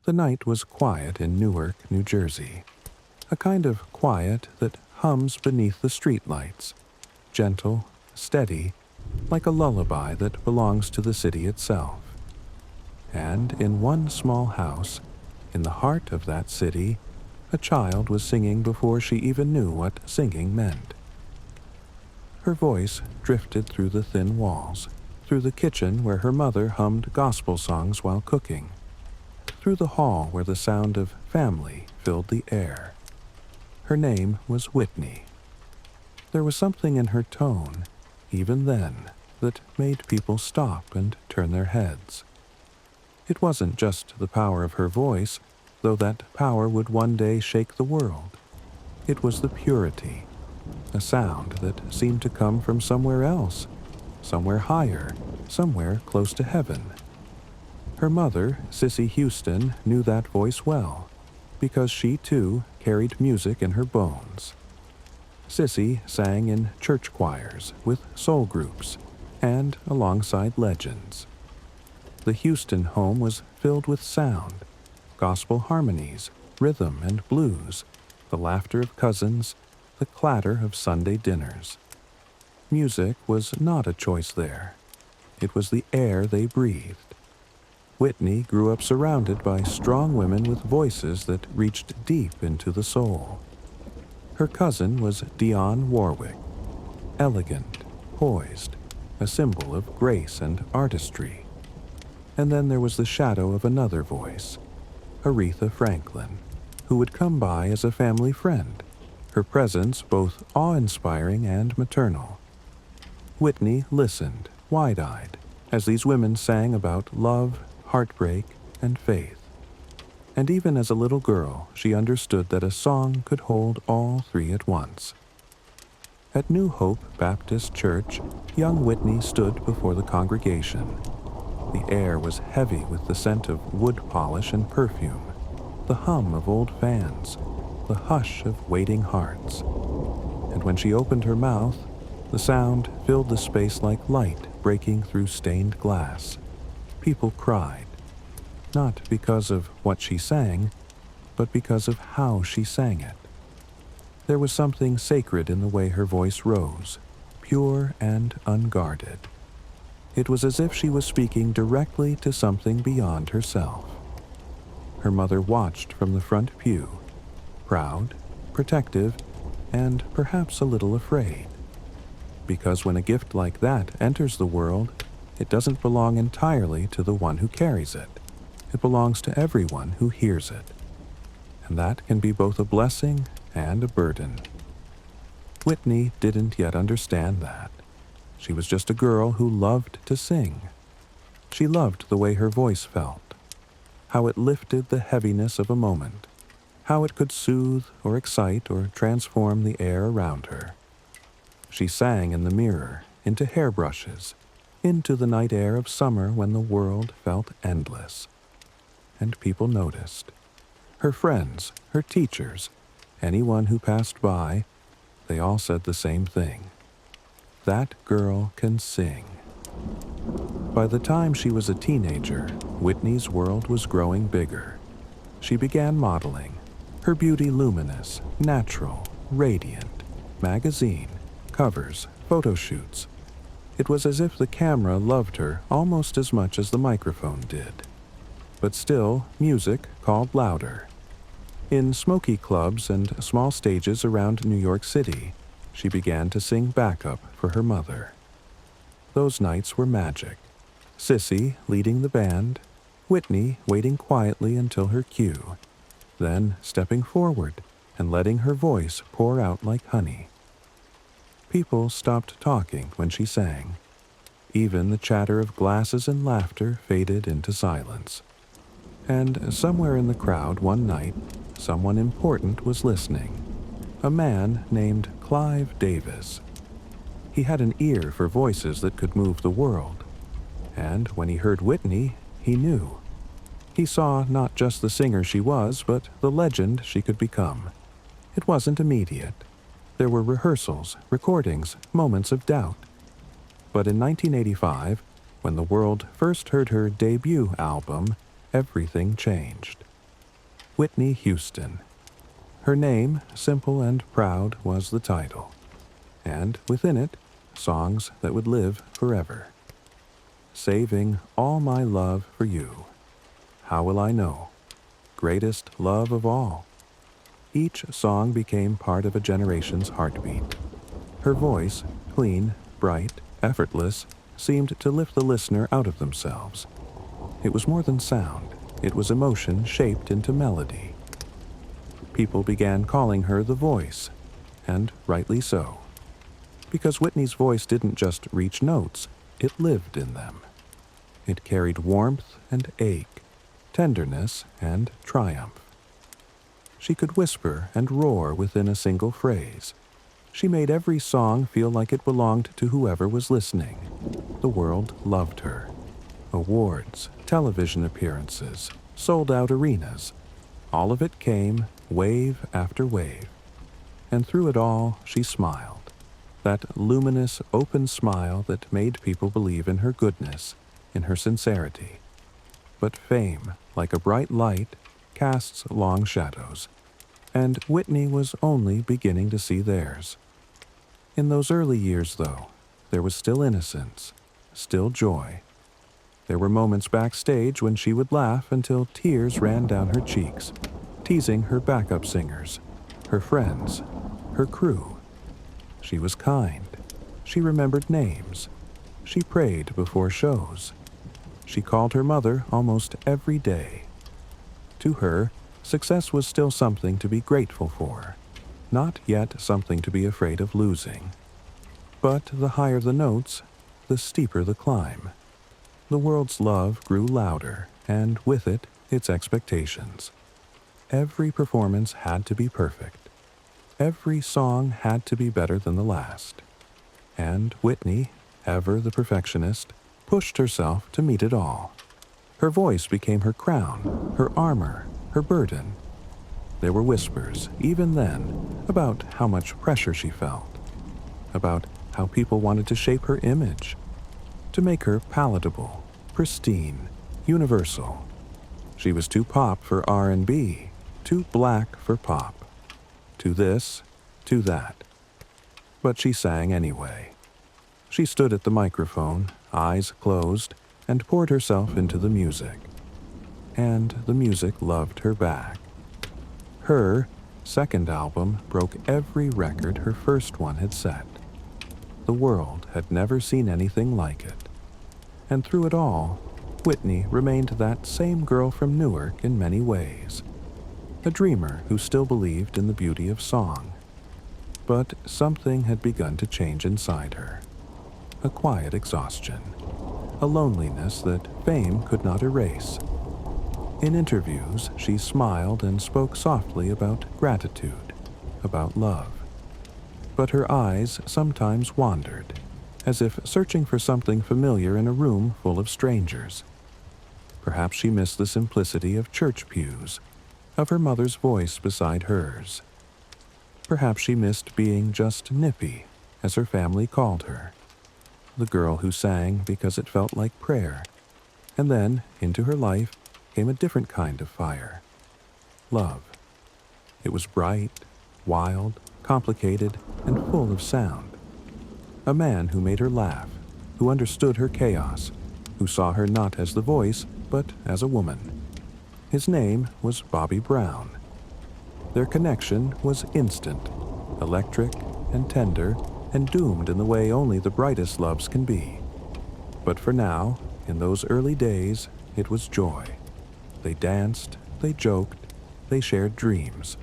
The night was quiet in Newark, New Jersey, a kind of quiet that hums beneath the streetlights, gentle, steady, like a lullaby that belongs to the city itself. And in one small house, in the heart of that city, a child was singing before she even knew what singing meant. Her voice drifted through the thin walls, through the kitchen where her mother hummed gospel songs while cooking, through the hall where the sound of family filled the air. Her name was Whitney. There was something in her tone, even then, that made people stop and turn their heads. It wasn't just the power of her voice, though that power would one day shake the world. It was the purity, a sound that seemed to come from somewhere else, somewhere higher, somewhere close to heaven. Her mother, Whitney Houston, knew that voice well, because she too carried music in her bones. Sissy sang in church choirs, with soul groups, and alongside legends. The Houston home was filled with sound, gospel harmonies, rhythm and blues, the laughter of cousins, the clatter of Sunday dinners. Music was not a choice there. It was the air they breathed. Whitney grew up surrounded by strong women with voices that reached deep into the soul. Her cousin was Dionne Warwick, elegant, poised, a symbol of grace and artistry. And then there was the shadow of another voice, Aretha Franklin, who would come by as a family friend, her presence both awe-inspiring and maternal. Whitney listened, wide-eyed, as these women sang about love, heartbreak, and faith. And even as a little girl, she understood that a song could hold all three at once. At New Hope Baptist Church, young Whitney stood before the congregation. The air was heavy with the scent of wood polish and perfume, the hum of old fans, the hush of waiting hearts. And when she opened her mouth, the sound filled the space like light breaking through stained glass. People cried, not because of what she sang, but because of how she sang it. There was something sacred in the way her voice rose, pure and unguarded. It was as if she was speaking directly to something beyond herself. Her mother watched from the front pew, proud, protective, and perhaps a little afraid. Because when a gift like that enters the world, it doesn't belong entirely to the one who carries it. It belongs to everyone who hears it. And that can be both a blessing and a burden. Whitney didn't yet understand that. She was just a girl who loved to sing. She loved the way her voice felt, how it lifted the heaviness of a moment, how it could soothe or excite or transform the air around her. She sang in the mirror, into hairbrushes, into the night air of summer when the world felt endless. And people noticed. Her friends, her teachers, anyone who passed by, they all said the same thing. That girl can sing. By the time she was a teenager, Whitney's world was growing bigger. She began modeling, her beauty luminous, natural, radiant, magazine, covers, photo shoots. It was as if the camera loved her almost as much as the microphone did. But still, music called louder. In smoky clubs and small stages around New York City, she began to sing backup for her mother. Those nights were magic. Sissy leading the band, Whitney waiting quietly until her cue, then stepping forward and letting her voice pour out like honey. People stopped talking when she sang. Even the chatter of glasses and laughter faded into silence. And somewhere in the crowd one night, someone important was listening. A man named Clive Davis. He had an ear for voices that could move the world. And when he heard Whitney, he knew. He saw not just the singer she was, but the legend she could become. It wasn't immediate. There were rehearsals, recordings, moments of doubt. But in 1985, when the world first heard her debut album, everything changed. Whitney Houston. Her name, simple and proud, was the title, and within it, songs that would live forever. Saving all my love for you. How will I know? Greatest love of all. Each song became part of a generation's heartbeat. Her voice, clean, bright, effortless, seemed to lift the listener out of themselves. It was more than sound. It was emotion shaped into melody. People began calling her the Voice, and rightly so. Because Whitney's voice didn't just reach notes, it lived in them. It carried warmth and ache, tenderness and triumph. She could whisper and roar within a single phrase. She made every song feel like it belonged to whoever was listening. The world loved her. Awards, television appearances, sold-out arenas. All of it came, wave after wave. And through it all, she smiled. That luminous, open smile that made people believe in her goodness, in her sincerity. But fame, like a bright light, casts long shadows, and Whitney was only beginning to see theirs. In those early years, though, there was still innocence, still joy. There were moments backstage when she would laugh until tears ran down her cheeks, teasing her backup singers, her friends, her crew. She was kind. She remembered names. She prayed before shows. She called her mother almost every day. To her, success was still something to be grateful for, not yet something to be afraid of losing. But the higher the notes, the steeper the climb. The world's love grew louder, and with it, its expectations. Every performance had to be perfect. Every song had to be better than the last. And Whitney, ever the perfectionist, pushed herself to meet it all. Her voice became her crown, her armor, her burden. There were whispers, even then, about how much pressure she felt, about how people wanted to shape her image, to make her palatable, pristine, universal. She was too pop for R&B, too black for pop. To this, to that. But she sang anyway. She stood at the microphone, eyes closed, and poured herself into the music. And the music loved her back. Her second album broke every record her first one had set. The world had never seen anything like it. And through it all, Whitney remained that same girl from Newark in many ways. A dreamer who still believed in the beauty of song. But something had begun to change inside her. A quiet exhaustion. A loneliness that fame could not erase. In interviews, she smiled and spoke softly about gratitude, about love. But her eyes sometimes wandered, as if searching for something familiar in a room full of strangers. Perhaps she missed the simplicity of church pews, of her mother's voice beside hers. Perhaps she missed being just Nippy, as her family called her. The girl who sang because it felt like prayer. And then, into her life, came a different kind of fire. Love. It was bright, wild, complicated, and full of sound. A man who made her laugh, who understood her chaos, who saw her not as the voice, but as a woman. His name was Bobby Brown. Their connection was instant, electric and tender, and doomed in the way only the brightest loves can be. But for now, in those early days, it was joy. They danced, they joked, they shared dreams.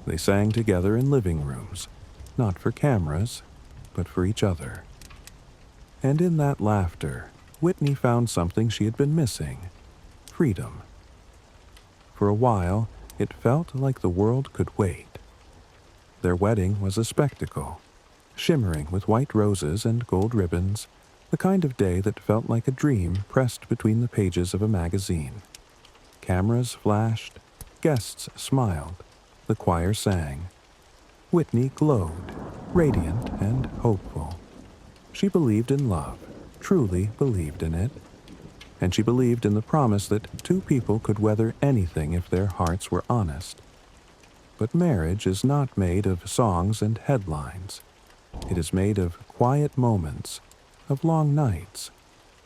They sang together in living rooms, not for cameras, but for each other. And in that laughter, Whitney found something she had been missing: freedom. For a while, it felt like the world could wait. Their wedding was a spectacle, shimmering with white roses and gold ribbons, the kind of day that felt like a dream pressed between the pages of a magazine. Cameras flashed, guests smiled, the choir sang. Whitney glowed, radiant and hopeful. She believed in love, truly believed in it. and she believed in the promise that two people could weather anything if their hearts were honest. But marriage is not made of songs and headlines. It is made of quiet moments, of long nights,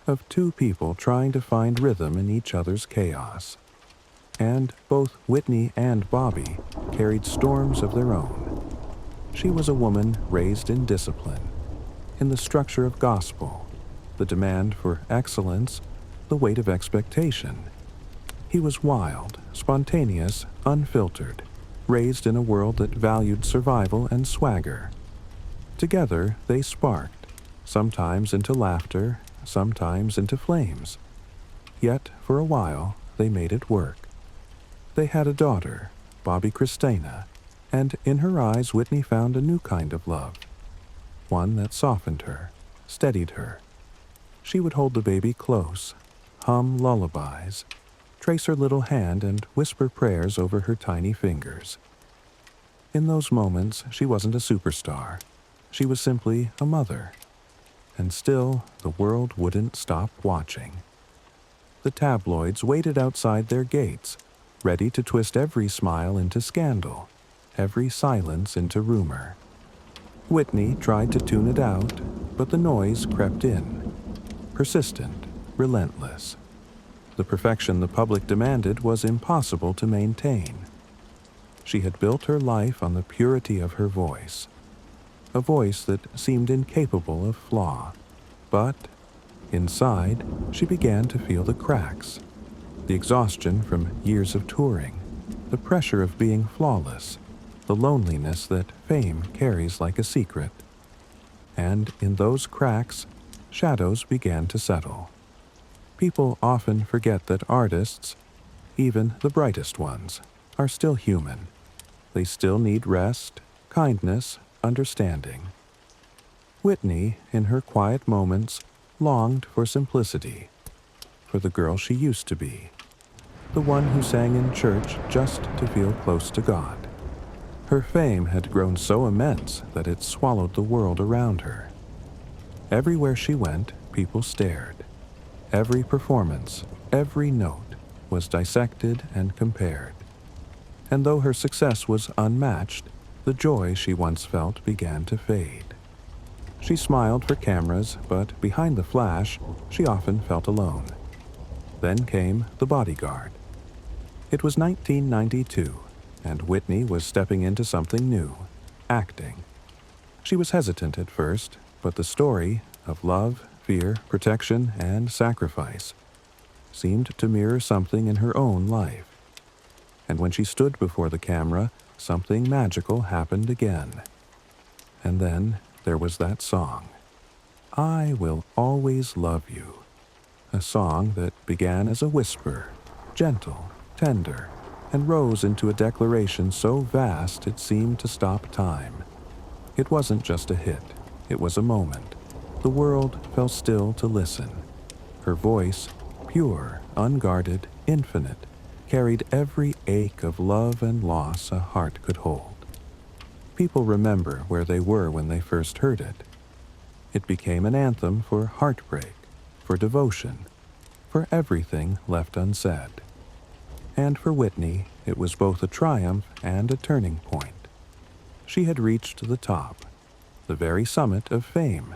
of two people trying to find rhythm in each other's chaos. And both Whitney and Bobby carried storms of their own. She was a woman raised in discipline, in the structure of gospel, the demand for excellence, the weight of expectation. He was wild, spontaneous, unfiltered, raised in a world that valued survival and swagger. Together, they sparked, sometimes into laughter, sometimes into flames. Yet, for a while, they made it work. They had a daughter, Bobby Christina, and in her eyes Whitney found a new kind of love, one that softened her, steadied her. She would hold the baby close, hum lullabies, trace her little hand and whisper prayers over her tiny fingers. In those moments, she wasn't a superstar. She was simply a mother. And still, the world wouldn't stop watching. The tabloids waited outside their gates, ready to twist every smile into scandal, every silence into rumor. Whitney tried to tune it out, but the noise crept in, persistent, relentless. The perfection the public demanded was impossible to maintain. She had built her life on the purity of her voice, a voice that seemed incapable of flaw. But inside, she began to feel the cracks, the exhaustion from years of touring, the pressure of being flawless, the loneliness that fame carries like a secret. And in those cracks, shadows began to settle. People often forget that artists, even the brightest ones, are still human. They still need rest, kindness, understanding. Whitney, in her quiet moments, longed for simplicity, for the girl she used to be, the one who sang in church just to feel close to God. Her fame had grown so immense that it swallowed the world around her. Everywhere she went, people stared. Every performance, every note, was dissected and compared. And though her success was unmatched, the joy she once felt began to fade. She smiled for cameras, but behind the flash, she often felt alone. Then came The Bodyguard. It was 1992, and Whitney was stepping into something new, acting. She was hesitant at first, but the story of love, fear, protection, and sacrifice seemed to mirror something in her own life. And when she stood before the camera, something magical happened again. And then there was that song, I Will Always Love You, a song that began as a whisper, gentle, tender, and rose into a declaration so vast it seemed to stop time. It wasn't just a hit, it was a moment. The world fell still to listen. Her voice, pure, unguarded, infinite, carried every ache of love and loss a heart could hold. People remember where they were when they first heard it. It became an anthem for heartbreak, for devotion, for everything left unsaid. And for Whitney, it was both a triumph and a turning point. She had reached the top, the very summit of fame.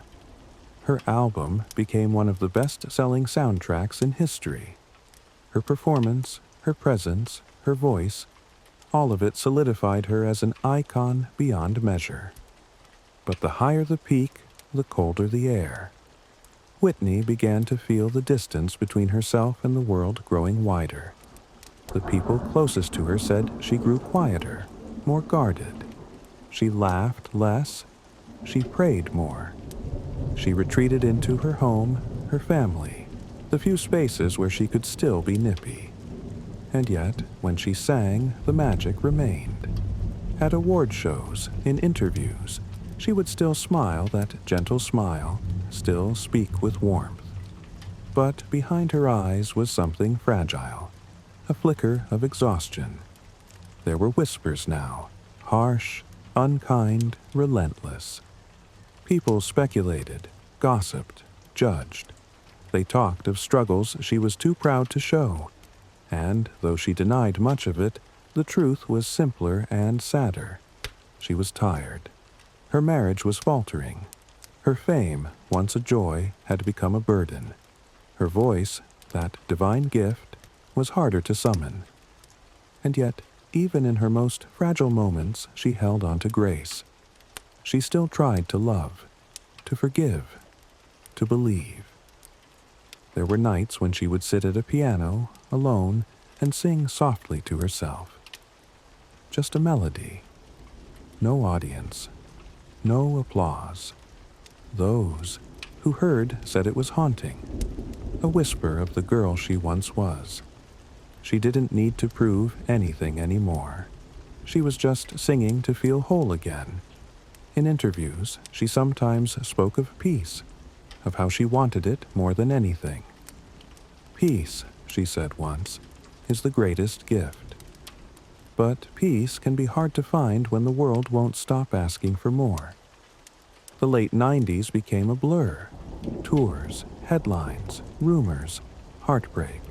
Her album became one of the best-selling soundtracks in history. Her performance, her presence, her voice, all of it solidified her as an icon beyond measure. But the higher the peak, the colder the air. Whitney began to feel the distance between herself and the world growing wider. The people closest to her said she grew quieter, more guarded. She laughed less. She prayed more. She retreated into her home, her family, the few spaces where she could still be nippy. And yet, when she sang, the magic remained. At award shows, in interviews, she would still smile that gentle smile, still speak with warmth. But behind her eyes was something fragile, a flicker of exhaustion. There were whispers now, harsh, unkind, relentless. People speculated, gossiped, judged. They talked of struggles she was too proud to show, and though she denied much of it, the truth was simpler and sadder. She was tired. Her marriage was faltering. Her fame, once a joy, had become a burden. Her voice, that divine gift, was harder to summon. And yet, even in her most fragile moments, she held on to grace. She still tried to love, to forgive, to believe. There were nights when she would sit at a piano, alone, and sing softly to herself. Just a melody. No audience. No applause. Those who heard said it was haunting. A whisper of the girl she once was. She didn't need to prove anything anymore. She was just singing to feel whole again. In interviews, she sometimes spoke of peace, of how she wanted it more than anything. Peace, she said once, is the greatest gift. But peace can be hard to find when the world won't stop asking for more. The late 90s became a blur. Tours, headlines, rumors, heartbreak.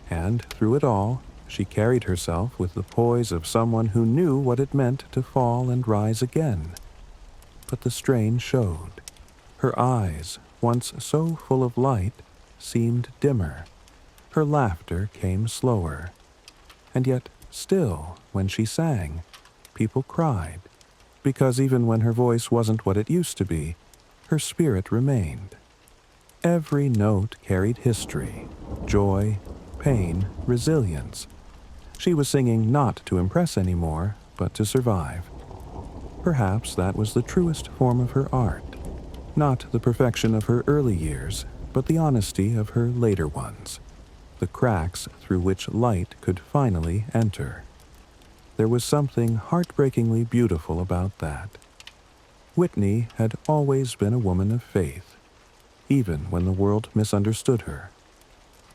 And through it all, she carried herself with the poise of someone who knew what it meant to fall and rise again. But the strain showed. Her eyes, once so full of light, seemed dimmer. Her laughter came slower. And yet, still, when she sang, people cried, because even when her voice wasn't what it used to be, her spirit remained. Every note carried history, joy, pain, resilience. She was singing not to impress anymore, but to survive. Perhaps that was the truest form of her art. Not the perfection of her early years, but the honesty of her later ones. The cracks through which light could finally enter. There was something heartbreakingly beautiful about that. Whitney had always been a woman of faith, even when the world misunderstood her.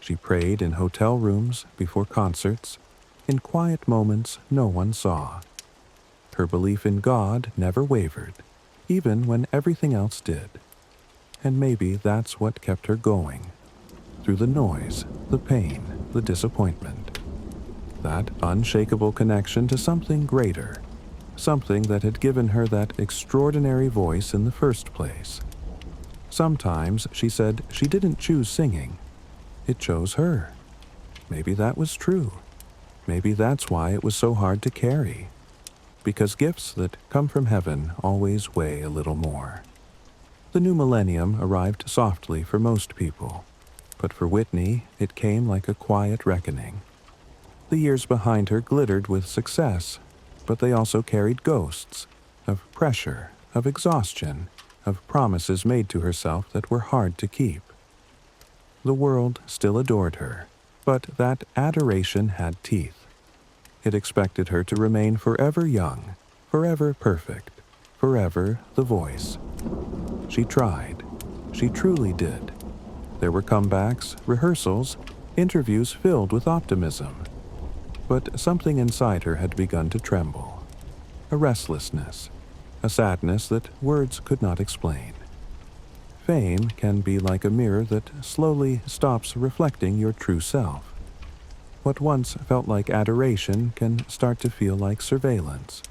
She prayed in hotel rooms, before concerts, in quiet moments no one saw. Her belief in God never wavered, even when everything else did. And maybe that's what kept her going. Through the noise, the pain, the disappointment. That unshakable connection to something greater, something that had given her that extraordinary voice in the first place. Sometimes she said she didn't choose singing. It chose her. Maybe that was true. Maybe that's why it was so hard to carry. Because gifts that come from heaven always weigh a little more. The new millennium arrived softly for most people, but for Whitney it came like a quiet reckoning. The years behind her glittered with success, but they also carried ghosts of pressure, of exhaustion, of promises made to herself that were hard to keep. The world still adored her, but that adoration had teeth. It expected her to remain forever young, forever perfect, forever the voice. She tried. She truly did. There were comebacks, rehearsals, interviews filled with optimism. But something inside her had begun to tremble. A restlessness, a sadness that words could not explain. Fame can be like a mirror that slowly stops reflecting your true self. What once felt like adoration can start to feel like surveillance.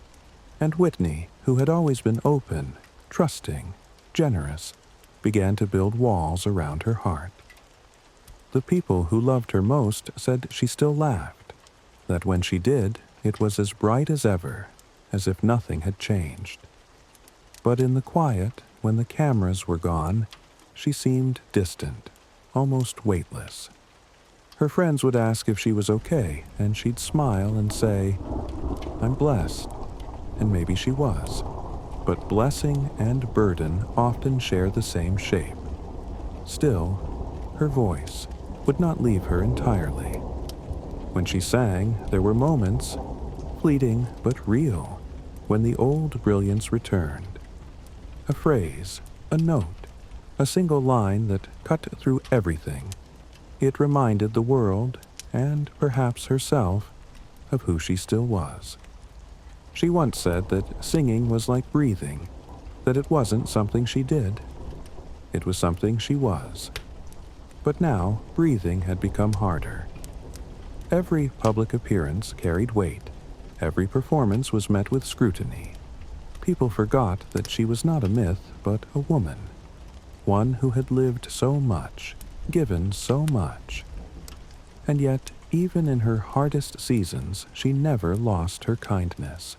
And Whitney, who had always been open, trusting, generous, began to build walls around her heart. The people who loved her most said she still laughed, that when she did, it was as bright as ever, as if nothing had changed. But in the quiet, when the cameras were gone, she seemed distant, almost weightless. Her friends would ask if she was okay, and she'd smile and say, "I'm blessed." And maybe she was. But blessing and burden often share the same shape. Still, her voice would not leave her entirely. When she sang, there were moments, fleeting but real, when the old brilliance returned. A phrase, a note, a single line that cut through everything. It reminded the world, and perhaps herself, of who she still was. She once said that singing was like breathing, that it wasn't something she did. It was something she was. But now, breathing had become harder. Every public appearance carried weight. Every performance was met with scrutiny. People forgot that she was not a myth, but a woman. One who had lived so much, given so much. And yet, even in her hardest seasons, she never lost her kindness.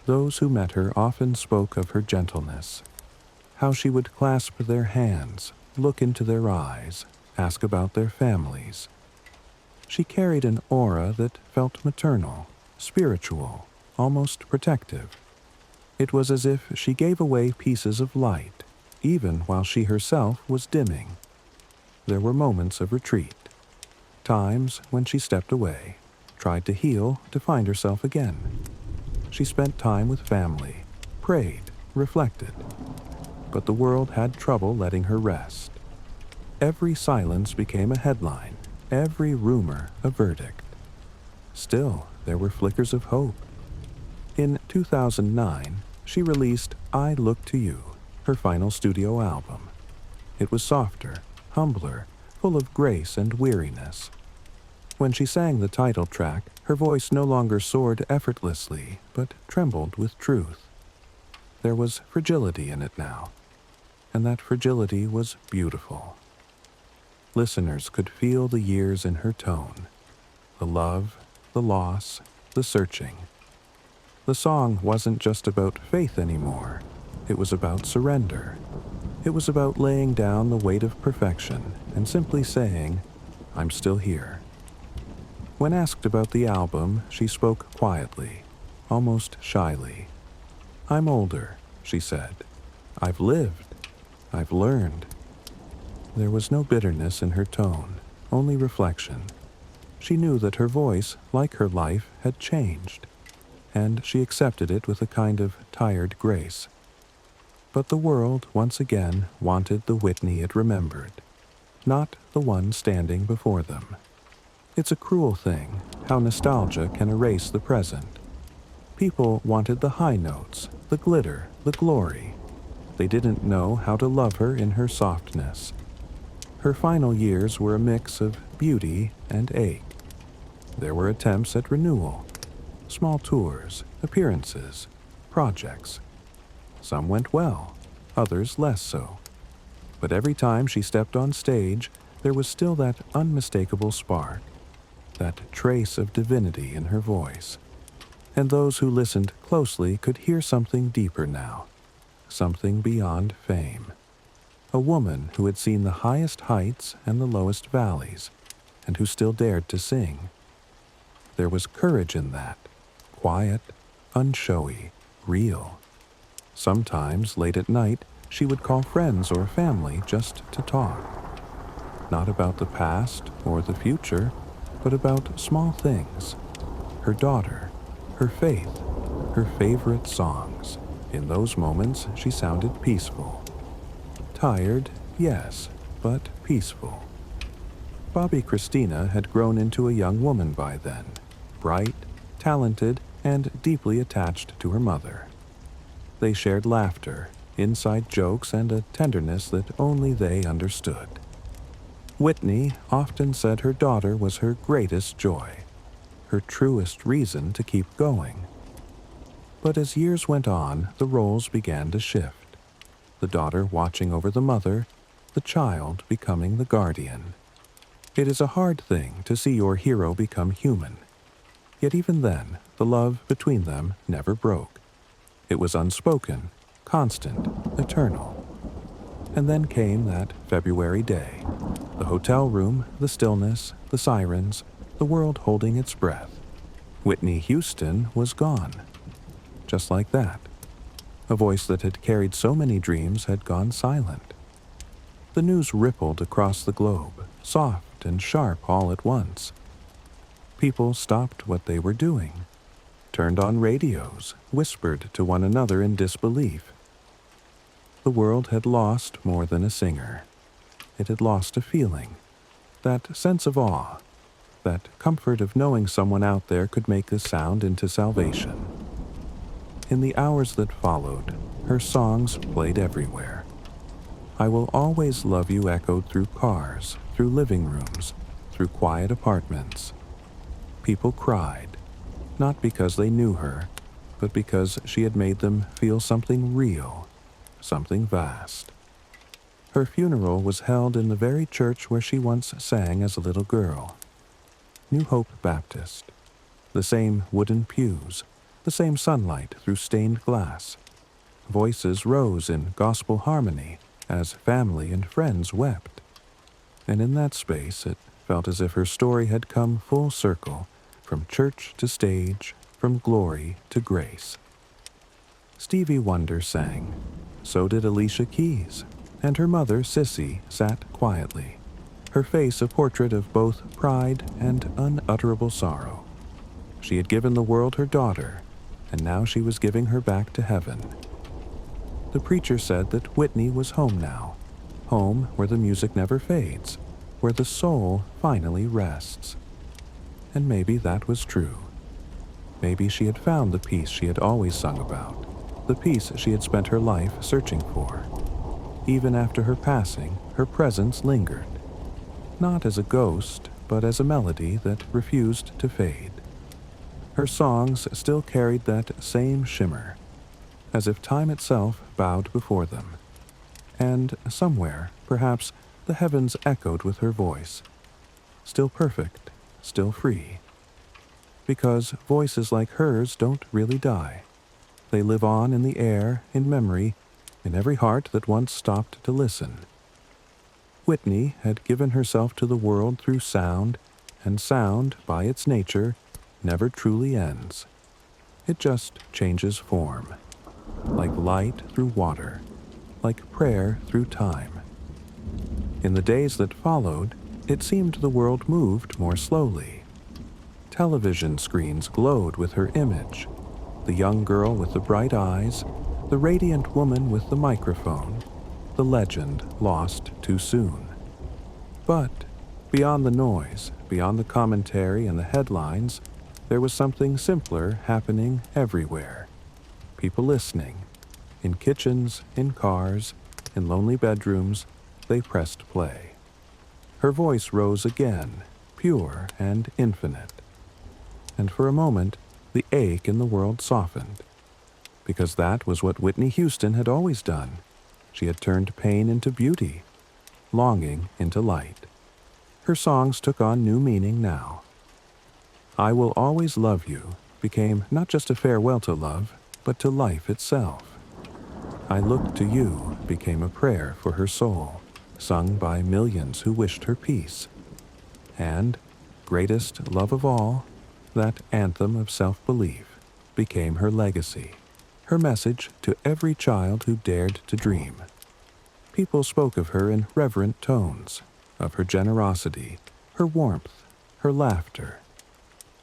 Those who met her often spoke of her gentleness, how she would clasp their hands, look into their eyes, ask about their families. She carried an aura that felt maternal, spiritual, almost protective. It was as if she gave away pieces of light, even while she herself was dimming. There were moments of retreat, times when she stepped away, tried to heal, to find herself again. She spent time with family, prayed, reflected. But the world had trouble letting her rest. Every silence became a headline, every rumor a verdict. Still, there were flickers of hope. In 2009, she released I Look to You, her final studio album. It was softer, humbler, full of grace and weariness. When she sang the title track, her voice no longer soared effortlessly, but trembled with truth. There was fragility in it now, and that fragility was beautiful. Listeners could feel the years in her tone, the love, the loss, the searching. The song wasn't just about faith anymore. It was about surrender. It was about laying down the weight of perfection and simply saying, I'm still here. When asked about the album, she spoke quietly, almost shyly. I'm older, she said. I've lived. I've learned. There was no bitterness in her tone, only reflection. She knew that her voice, like her life, had changed, and she accepted it with a kind of tired grace. But the world, once again, wanted the Whitney it remembered, not the one standing before them. It's a cruel thing, how nostalgia can erase the present. People wanted the high notes, the glitter, the glory. They didn't know how to love her in her softness. Her final years were a mix of beauty and ache. There were attempts at renewal, small tours, appearances, projects. Some went well, others less so. But every time she stepped on stage, there was still that unmistakable spark, that trace of divinity in her voice. And those who listened closely could hear something deeper now, something beyond fame. A woman who had seen the highest heights and the lowest valleys, and who still dared to sing. There was courage in that, quiet, unshowy, real. Sometimes, late at night, she would call friends or family just to talk. Not about the past or the future, but about small things. Her daughter, her faith, her favorite songs. In those moments, she sounded peaceful. Tired, yes, but peaceful. Bobby Christina had grown into a young woman by then, bright, talented, and deeply attached to her mother. They shared laughter, inside jokes, and a tenderness that only they understood. Whitney often said her daughter was her greatest joy, her truest reason to keep going. But as years went on, the roles began to shift. The daughter watching over the mother, the child becoming the guardian. It is a hard thing to see your hero become human. Yet even then, the love between them never broke. It was unspoken, constant, eternal. And then came that February day. The hotel room, the stillness, the sirens, the world holding its breath. Whitney Houston was gone. Just like that. A voice that had carried so many dreams had gone silent. The news rippled across the globe, soft and sharp all at once. People stopped what they were doing, turned on radios, whispered to one another in disbelief. The world had lost more than a singer. It had lost a feeling, that sense of awe, that comfort of knowing someone out there could make the sound into salvation. In the hours that followed, her songs played everywhere. I Will Always Love You echoed through cars, through living rooms, through quiet apartments. People cried, not because they knew her, but because she had made them feel something real, something vast. Her funeral was held in the very church where she once sang as a little girl. New Hope Baptist. The same wooden pews, the same sunlight through stained glass. Voices rose in gospel harmony as family and friends wept. And in that space it felt as if her story had come full circle, from church to stage, from glory to grace. Stevie Wonder sang. So did Alicia Keys, and her mother, Cissy, sat quietly, her face a portrait of both pride and unutterable sorrow. She had given the world her daughter, and now she was giving her back to heaven. The preacher said that Whitney was home now, home where the music never fades, where the soul finally rests. And maybe that was true. Maybe she had found the peace she had always sung about, the peace she had spent her life searching for. Even after her passing, her presence lingered, not as a ghost, but as a melody that refused to fade. Her songs still carried that same shimmer, as if time itself bowed before them. And somewhere, perhaps, the heavens echoed with her voice, still perfect, still free. Because voices like hers don't really die. They live on in the air, in memory, in every heart that once stopped to listen. Whitney had given herself to the world through sound, and sound, by its nature, never truly ends. It just changes form, like light through water, like prayer through time. In the days that followed, it seemed the world moved more slowly. Television screens glowed with her image, the young girl with the bright eyes, the radiant woman with the microphone, the legend lost too soon. But beyond the noise, beyond the commentary and the headlines, there was something simpler happening everywhere. People listening. In kitchens, in cars, in lonely bedrooms, they pressed play. Her voice rose again, pure and infinite. And for a moment, the ache in the world softened. Because that was what Whitney Houston had always done. She had turned pain into beauty, longing into light. Her songs took on new meaning now. I Will Always Love You became not just a farewell to love, but to life itself. I Look to You became a prayer for her soul, sung by millions who wished her peace. And, greatest love of all, that anthem of self-belief, became her legacy, her message to every child who dared to dream. People spoke of her in reverent tones, of her generosity, her warmth, her laughter.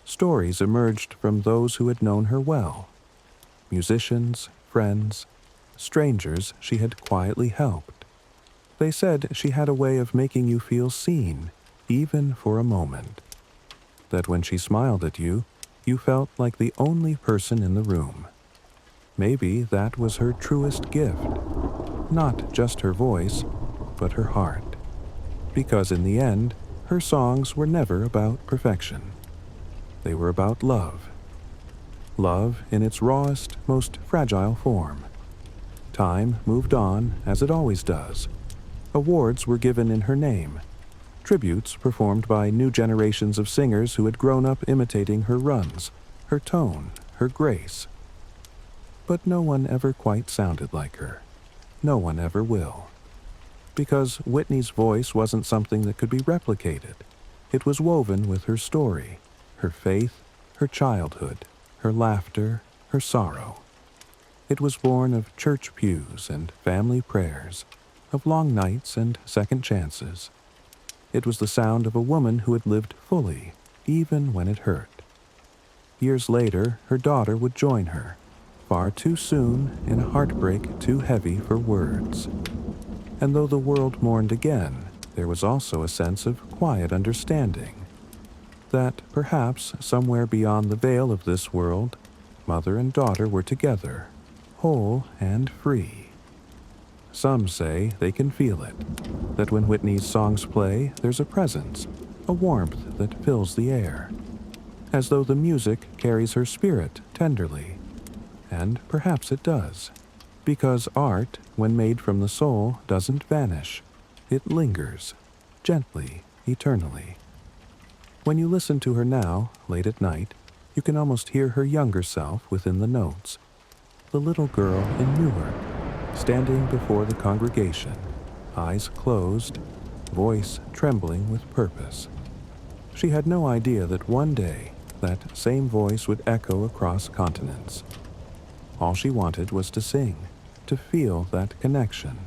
Stories emerged from those who had known her well. Musicians, friends, strangers she had quietly helped. They said she had a way of making you feel seen, even for a moment. That when she smiled at you, you felt like the only person in the room. Maybe that was her truest gift. Not just her voice, but her heart. Because in the end, her songs were never about perfection. They were about love. Love in its rawest, most fragile form. Time moved on, as it always does. Awards were given in her name. Tributes performed by new generations of singers who had grown up imitating her runs, her tone, her grace. But no one ever quite sounded like her. No one ever will. Because Whitney's voice wasn't something that could be replicated. It was woven with her story, her faith, her childhood, her laughter, her sorrow. It was born of church pews and family prayers, of long nights and second chances. It was the sound of a woman who had lived fully, even when it hurt. Years later, her daughter would join her, far too soon in a heartbreak too heavy for words. And though the world mourned again, there was also a sense of quiet understanding. That perhaps somewhere beyond the veil of this world, mother and daughter were together, whole and free. Some say they can feel it, that when Whitney's songs play, there's a presence, a warmth that fills the air, as though the music carries her spirit tenderly. And perhaps it does, because art, when made from the soul, doesn't vanish. It lingers, gently, eternally. When you listen to her now, late at night, you can almost hear her younger self within the notes. The little girl in Newark, standing before the congregation, eyes closed, voice trembling with purpose. She had no idea that one day that same voice would echo across continents. All she wanted was to sing, to feel that connection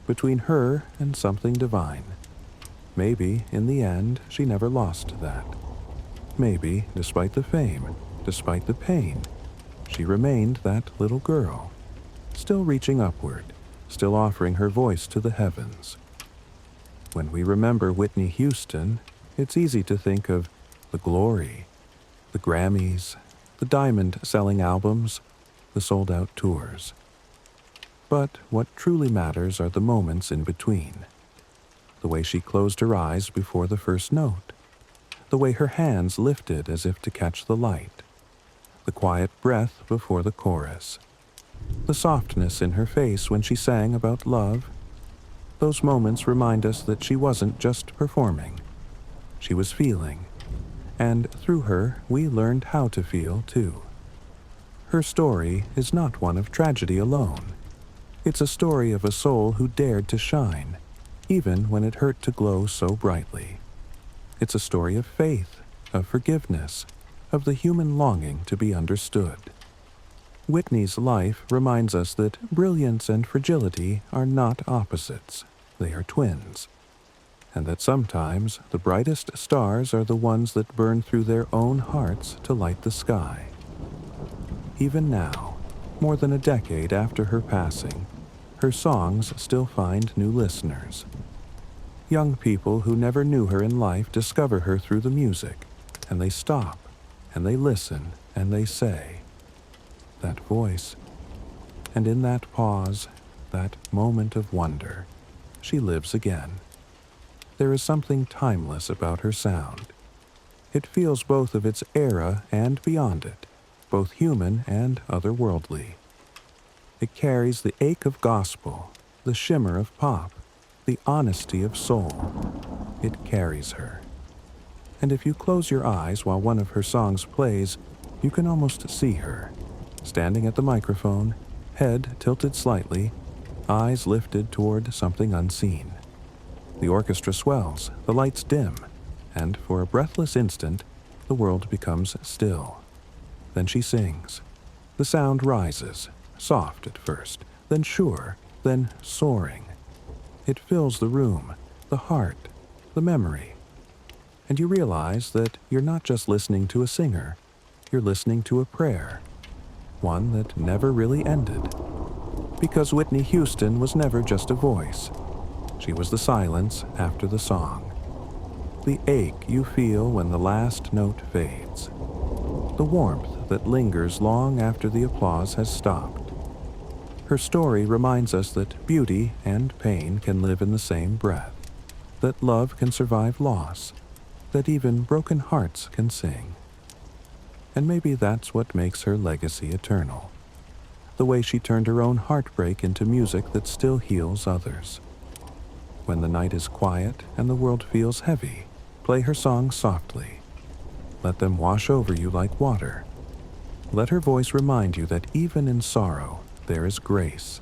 between her and something divine. Maybe, in the end, she never lost that. Maybe, despite the fame, despite the pain, she remained that little girl, still reaching upward, still offering her voice to the heavens. When we remember Whitney Houston, it's easy to think of the glory, the Grammys, the diamond-selling albums, the sold-out tours. But what truly matters are the moments in between. The way she closed her eyes before the first note, the way her hands lifted as if to catch the light, the quiet breath before the chorus, the softness in her face when she sang about love. Those moments remind us that she wasn't just performing. She was feeling, and through her we learned how to feel too. Her story is not one of tragedy alone. It's a story of a soul who dared to shine, even when it hurt to glow so brightly. It's a story of faith, of forgiveness, of the human longing to be understood. Whitney's life reminds us that brilliance and fragility are not opposites, they are twins, and that sometimes the brightest stars are the ones that burn through their own hearts to light the sky. Even now, more than a decade after her passing, her songs still find new listeners. Young people who never knew her in life discover her through the music, and they stop, and they listen, and they say, that voice. And in that pause, that moment of wonder, she lives again. There is something timeless about her sound. It feels both of its era and beyond it, both human and otherworldly. It carries the ache of gospel, the shimmer of pop, the honesty of soul. It carries her. And if you close your eyes while one of her songs plays, you can almost see her, standing at the microphone, head tilted slightly, eyes lifted toward something unseen. The orchestra swells, the lights dim, and for a breathless instant, the world becomes still. Then she sings. The sound rises, soft at first, then sure, then soaring. It fills the room, the heart, the memory. And you realize that you're not just listening to a singer, you're listening to a prayer, one that never really ended. Because Whitney Houston was never just a voice. She was the silence after the song. The ache you feel when the last note fades. The warmth that lingers long after the applause has stopped. Her story reminds us that beauty and pain can live in the same breath, that love can survive loss, that even broken hearts can sing. And maybe that's what makes her legacy eternal. The way she turned her own heartbreak into music that still heals others. When the night is quiet and the world feels heavy, play her songs softly. Let them wash over you like water. Let her voice remind you that even in sorrow, there is grace.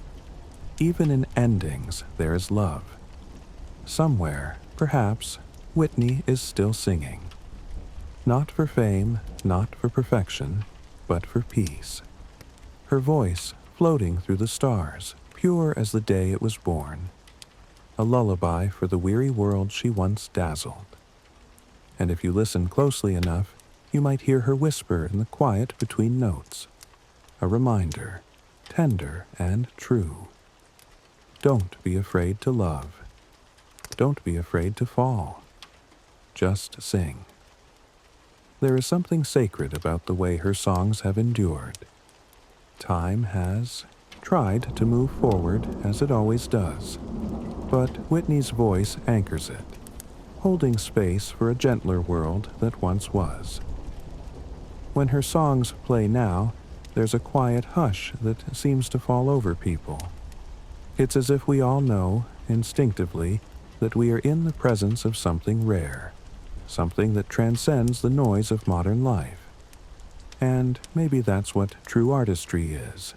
Even in endings, there is love. Somewhere, perhaps, Whitney is still singing. Not for fame, not for perfection, but for peace. Her voice floating through the stars, pure as the day it was born. A lullaby for the weary world she once dazzled. And if you listen closely enough, you might hear her whisper in the quiet between notes. A reminder, tender and true. Don't be afraid to love. Don't be afraid to fall. Just sing. There is something sacred about the way her songs have endured. Time has tried to move forward as it always does, but Whitney's voice anchors it, holding space for a gentler world that once was. When her songs play now, there's a quiet hush that seems to fall over people. It's as if we all know, instinctively, that we are in the presence of something rare, something that transcends the noise of modern life. And maybe that's what true artistry is.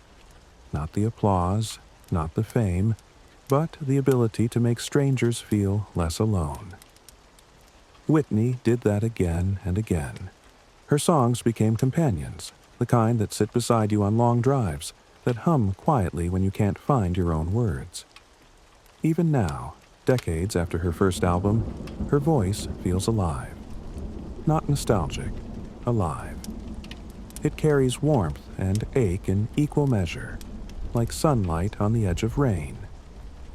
Not the applause, not the fame, but the ability to make strangers feel less alone. Whitney did that again and again. Her songs became companions, the kind that sit beside you on long drives, that hum quietly when you can't find your own words. Even now, decades after her first album, her voice feels alive. Not nostalgic, alive. It carries warmth and ache in equal measure, like sunlight on the edge of rain.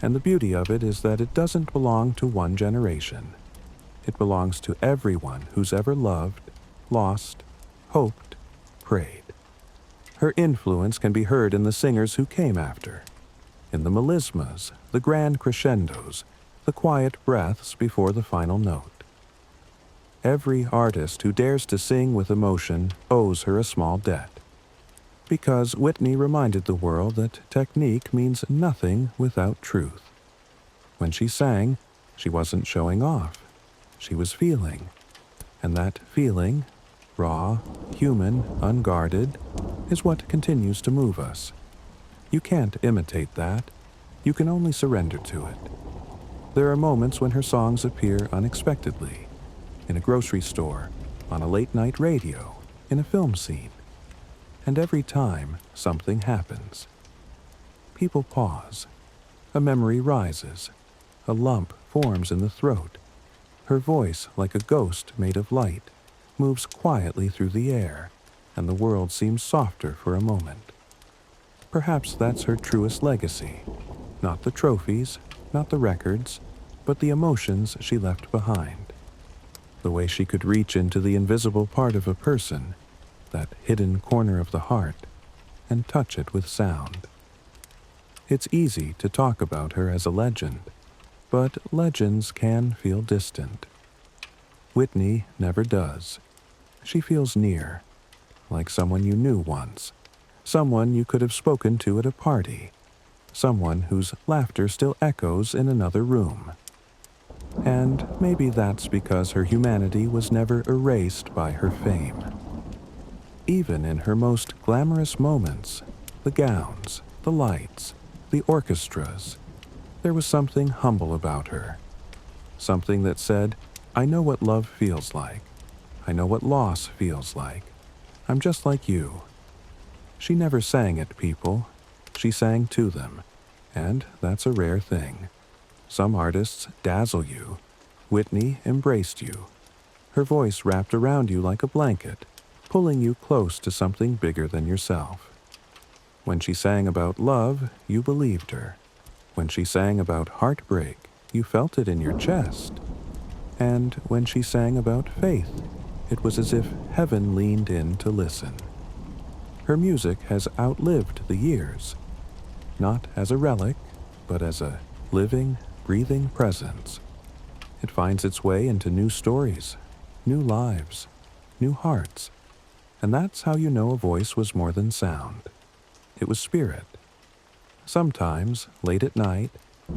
And the beauty of it is that it doesn't belong to one generation. It belongs to everyone who's ever loved, lost, hoped, prayed. Her influence can be heard in the singers who came after, in the melismas, the grand crescendos, the quiet breaths before the final note. Every artist who dares to sing with emotion owes her a small debt, because Whitney reminded the world that technique means nothing without truth. When she sang, she wasn't showing off. She was feeling, and that feeling, raw, human, unguarded, is what continues to move us. You can't imitate that. You can only surrender to it. There are moments when her songs appear unexpectedly, in a grocery store, on a late-night radio, in a film scene. And every time, something happens. People pause. A memory rises. A lump forms in the throat. Her voice, like a ghost made of light, moves quietly through the air, and the world seems softer for a moment. Perhaps that's her truest legacy. Not the trophies, not the records, but the emotions she left behind. The way she could reach into the invisible part of a person, that hidden corner of the heart, and touch it with sound. It's easy to talk about her as a legend, but legends can feel distant. Whitney never does. She feels near, like someone you knew once, someone you could have spoken to at a party, someone whose laughter still echoes in another room. And maybe that's because her humanity was never erased by her fame. Even in her most glamorous moments, the gowns, the lights, the orchestras, there was something humble about her. Something that said, I know what love feels like. I know what loss feels like. I'm just like you. She never sang at people. She sang to them. And that's a rare thing. Some artists dazzle you. Whitney embraced you. Her voice wrapped around you like a blanket, pulling you close to something bigger than yourself. When she sang about love, you believed her. When she sang about heartbreak, you felt it in your chest. And when she sang about faith, it was as if heaven leaned in to listen. Her music has outlived the years, not as a relic, but as a living, breathing presence. It finds its way into new stories, new lives, new hearts, and that's how you know a voice was more than sound. It was spirit. Sometimes, late at night,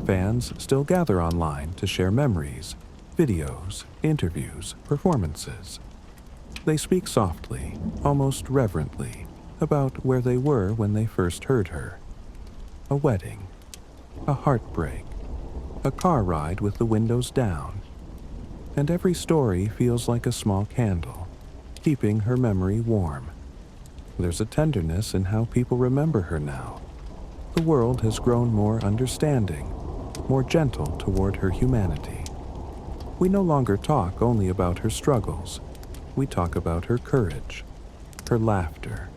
fans still gather online to share memories, videos, interviews, performances. They speak softly, almost reverently, about where they were when they first heard her. A wedding, a heartbreak, a car ride with the windows down. And every story feels like a small candle, keeping her memory warm. There's a tenderness in how people remember her now. The world has grown more understanding, more gentle toward her humanity. We no longer talk only about her struggles. We talk about her courage, her laughter,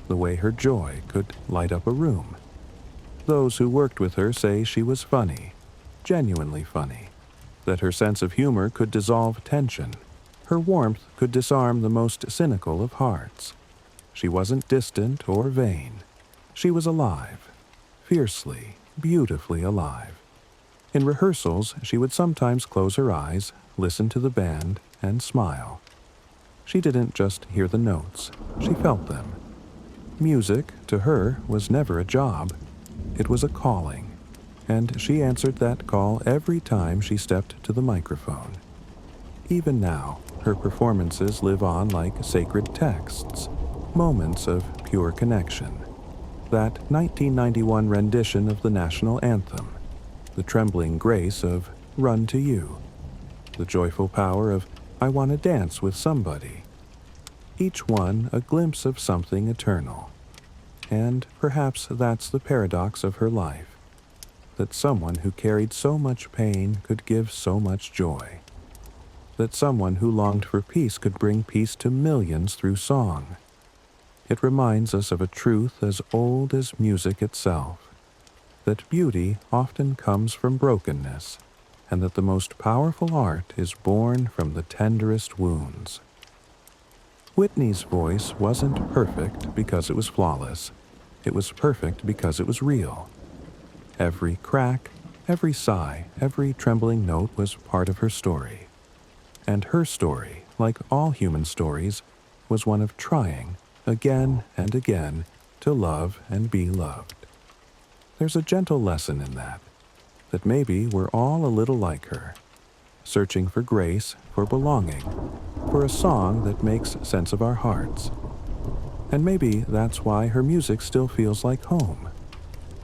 the way her joy could light up a room. Those who worked with her say she was funny, genuinely funny, that her sense of humor could dissolve tension. Her warmth could disarm the most cynical of hearts. She wasn't distant or vain. She was alive, fiercely, beautifully alive. In rehearsals, she would sometimes close her eyes, listen to the band, and smile. She didn't just hear the notes, she felt them. Music, to her, was never a job. It was a calling, and she answered that call every time she stepped to the microphone. Even now, her performances live on like sacred texts, moments of pure connection. That 1991 rendition of the national anthem, the trembling grace of Run to You, the joyful power of I Want to Dance with Somebody. Each one a glimpse of something eternal. And perhaps that's the paradox of her life, that someone who carried so much pain could give so much joy. That someone who longed for peace could bring peace to millions through song. It reminds us of a truth as old as music itself, that beauty often comes from brokenness, and that the most powerful art is born from the tenderest wounds. Whitney's voice wasn't perfect because it was flawless. It was perfect because it was real. Every crack, every sigh, every trembling note was part of her story. And her story, like all human stories, was one of trying, again and again, to love and be loved. There's a gentle lesson in that maybe we're all a little like her, searching for grace, for belonging, for a song that makes sense of our hearts. And maybe that's why her music still feels like home.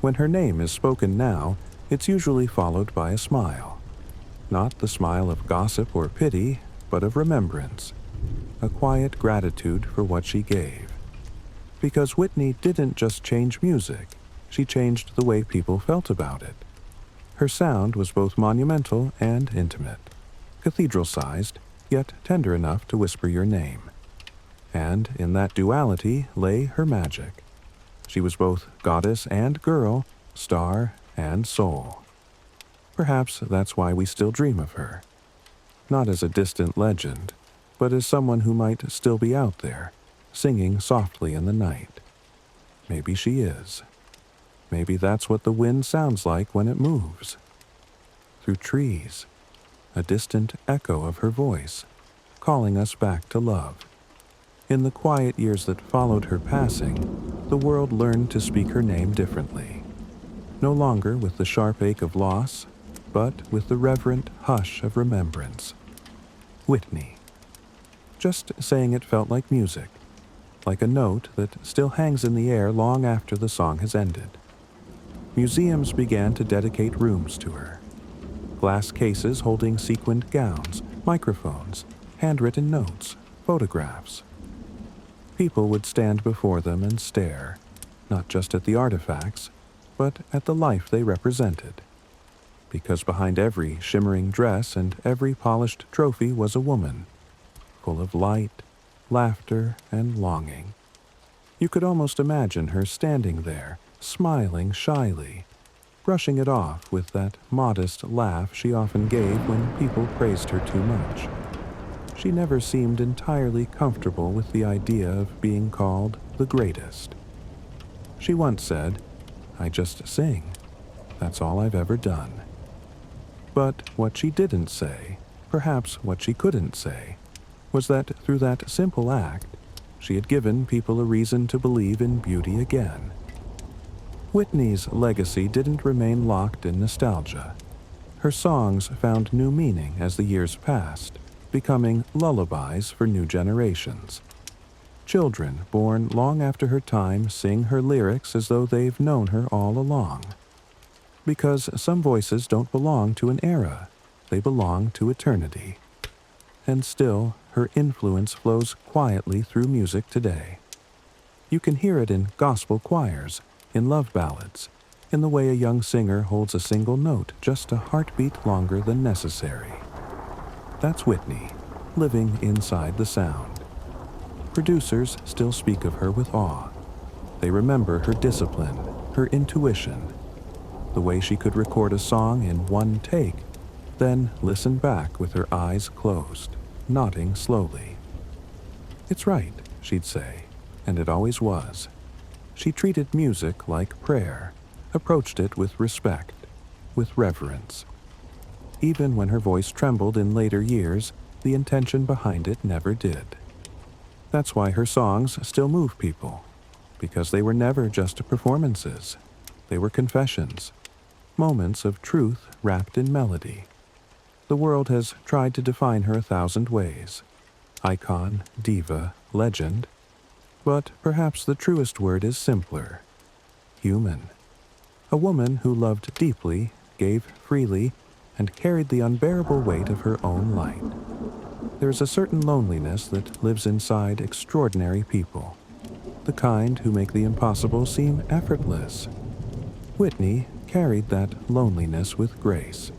When her name is spoken now, it's usually followed by a smile. Not the smile of gossip or pity, but of remembrance, a quiet gratitude for what she gave. Because Whitney didn't just change music, she changed the way people felt about it. Her sound was both monumental and intimate, cathedral-sized, yet tender enough to whisper your name. And in that duality lay her magic. She was both goddess and girl, star and soul. Perhaps that's why we still dream of her. Not as a distant legend, but as someone who might still be out there, singing softly in the night. Maybe she is. Maybe that's what the wind sounds like when it moves. Through trees, a distant echo of her voice, calling us back to love. In the quiet years that followed her passing, the world learned to speak her name differently. No longer with the sharp ache of loss, but with the reverent hush of remembrance. Whitney. Just saying it felt like music, like a note that still hangs in the air long after the song has ended. Museums began to dedicate rooms to her. Glass cases holding sequined gowns, microphones, handwritten notes, photographs. People would stand before them and stare, not just at the artifacts, but at the life they represented. Because behind every shimmering dress and every polished trophy was a woman, full of light, laughter, and longing. You could almost imagine her standing there, smiling shyly, brushing it off with that modest laugh she often gave when people praised her too much. She never seemed entirely comfortable with the idea of being called the greatest. She once said, "I just sing. That's all I've ever done." But what she didn't say, perhaps what she couldn't say, was that through that simple act, she had given people a reason to believe in beauty again. Whitney's legacy didn't remain locked in nostalgia. Her songs found new meaning as the years passed, becoming lullabies for new generations. Children born long after her time sing her lyrics as though they've known her all along. Because some voices don't belong to an era, they belong to eternity. And still, her influence flows quietly through music today. You can hear it in gospel choirs, in love ballads, in the way a young singer holds a single note just a heartbeat longer than necessary. That's Whitney, living inside the sound. Producers still speak of her with awe. They remember her discipline, her intuition, the way she could record a song in one take, then listen back with her eyes closed, nodding slowly. "It's right," she'd say, and it always was. She treated music like prayer, approached it with respect, with reverence. Even when her voice trembled in later years, the intention behind it never did. That's why her songs still move people, because they were never just performances. They were confessions, moments of truth wrapped in melody. The world has tried to define her 1,000 ways. Icon, diva, legend. But perhaps the truest word is simpler. Human. A woman who loved deeply, gave freely, and carried the unbearable weight of her own light. There's a certain loneliness that lives inside extraordinary people, the kind who make the impossible seem effortless. Whitney carried that loneliness with grace.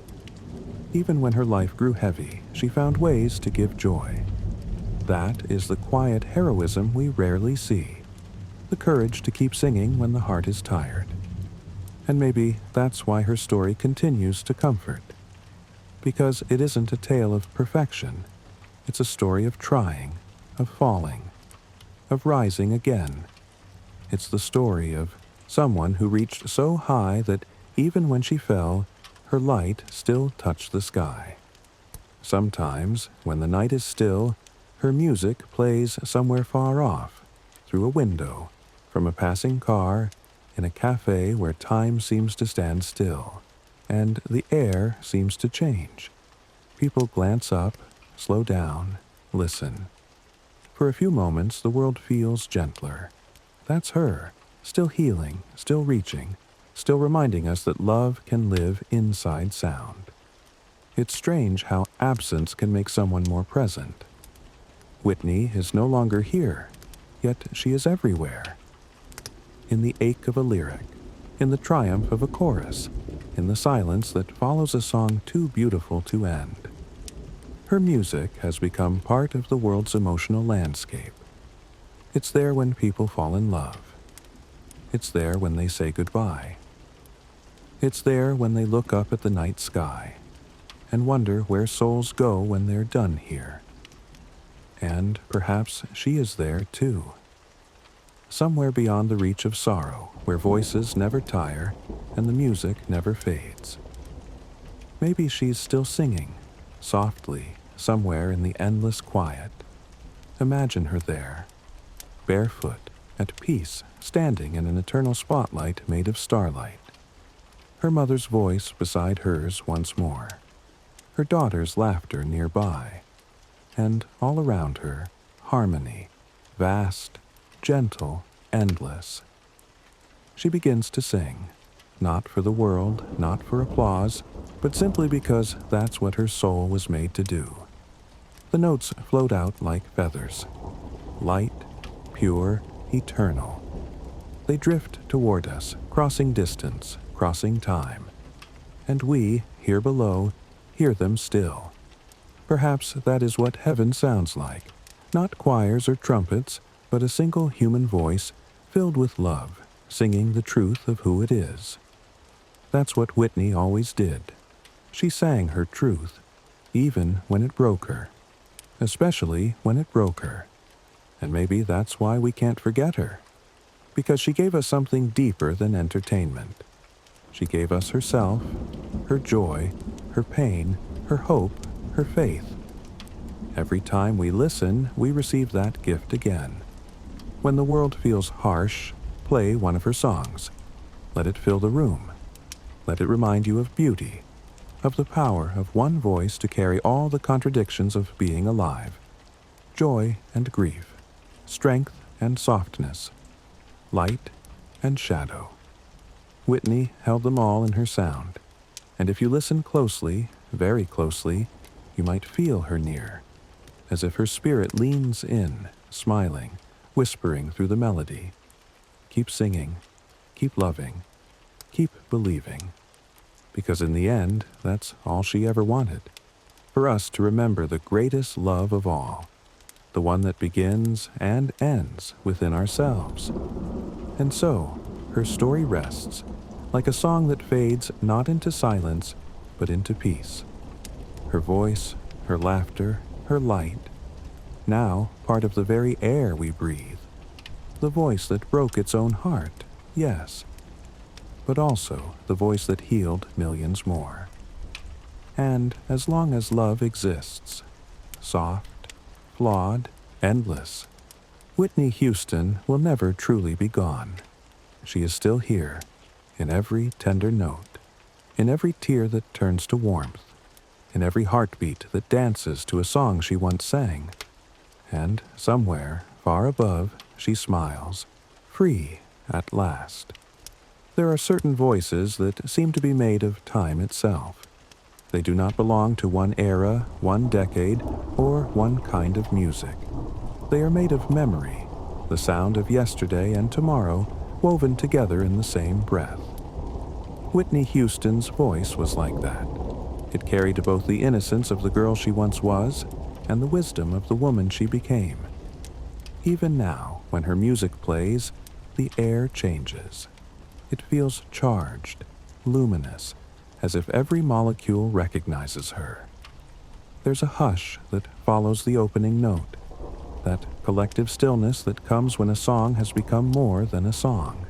Even when her life grew heavy, she found ways to give joy. That is the quiet heroism we rarely see, the courage to keep singing when the heart is tired. And maybe that's why her story continues to comfort. Because it isn't a tale of perfection. It's a story of trying, of falling, of rising again. It's the story of someone who reached so high that even when she fell, her light still touched the sky. Sometimes, when the night is still, her music plays somewhere far off, through a window, from a passing car, in a cafe where time seems to stand still, and the air seems to change. People glance up, slow down, listen. For a few moments, the world feels gentler. That's her, still healing, still reaching, still reminding us that love can live inside sound. It's strange how absence can make someone more present. Whitney is no longer here, yet she is everywhere. In the ache of a lyric, in the triumph of a chorus, in the silence that follows a song too beautiful to end. Her music has become part of the world's emotional landscape. It's there when people fall in love. It's there when they say goodbye. It's there when they look up at the night sky and wonder where souls go when they're done here. And perhaps she is there too. Somewhere beyond the reach of sorrow, where voices never tire and the music never fades. Maybe she's still singing, softly, somewhere in the endless quiet. Imagine her there, barefoot, at peace, standing in an eternal spotlight made of starlight. Her mother's voice beside hers once more. Her daughter's laughter nearby. And all around her, harmony, vast, gentle, endless. She begins to sing, not for the world, not for applause, but simply because that's what her soul was made to do. The notes float out like feathers, light, pure, eternal. They drift toward us, crossing distance, crossing time. And we, here below, hear them still. Perhaps that is what heaven sounds like. Not choirs or trumpets, but a single human voice filled with love, singing the truth of who it is. That's what Whitney always did. She sang her truth, even when it broke her. Especially when it broke her. And maybe that's why we can't forget her. Because she gave us something deeper than entertainment. She gave us herself, her joy, her pain, her hope, her faith. Every time we listen, we receive that gift again. When the world feels harsh, play one of her songs. Let it fill the room. Let it remind you of beauty, of the power of one voice to carry all the contradictions of being alive. Joy and grief, strength and softness, light and shadow. Whitney held them all in her sound, and if you listen closely, very closely, you might feel her near, as if her spirit leans in, smiling, whispering through the melody. Keep singing, keep loving, keep believing. Because in the end, that's all she ever wanted. For us to remember the greatest love of all, the one that begins and ends within ourselves. And so, her story rests, like a song that fades not into silence, but into peace. Her voice, her laughter, her light, now part of the very air we breathe. The voice that broke its own heart, yes. but also the voice that healed millions more. And as long as love exists, soft, flawed, endless, Whitney Houston will never truly be gone. She is still here, in every tender note, in every tear that turns to warmth, in every heartbeat that dances to a song she once sang. And somewhere, far above, she smiles, free at last. There are certain voices that seem to be made of time itself. They do not belong to one era, one decade, or one kind of music. They are made of memory, the sound of yesterday and tomorrow woven together in the same breath. Whitney Houston's voice was like that. It carried both the innocence of the girl she once was and the wisdom of the woman she became. Even now, when her music plays, the air changes. It feels charged, luminous, as if every molecule recognizes her. There's a hush that follows the opening note, that collective stillness that comes when a song has become more than a song.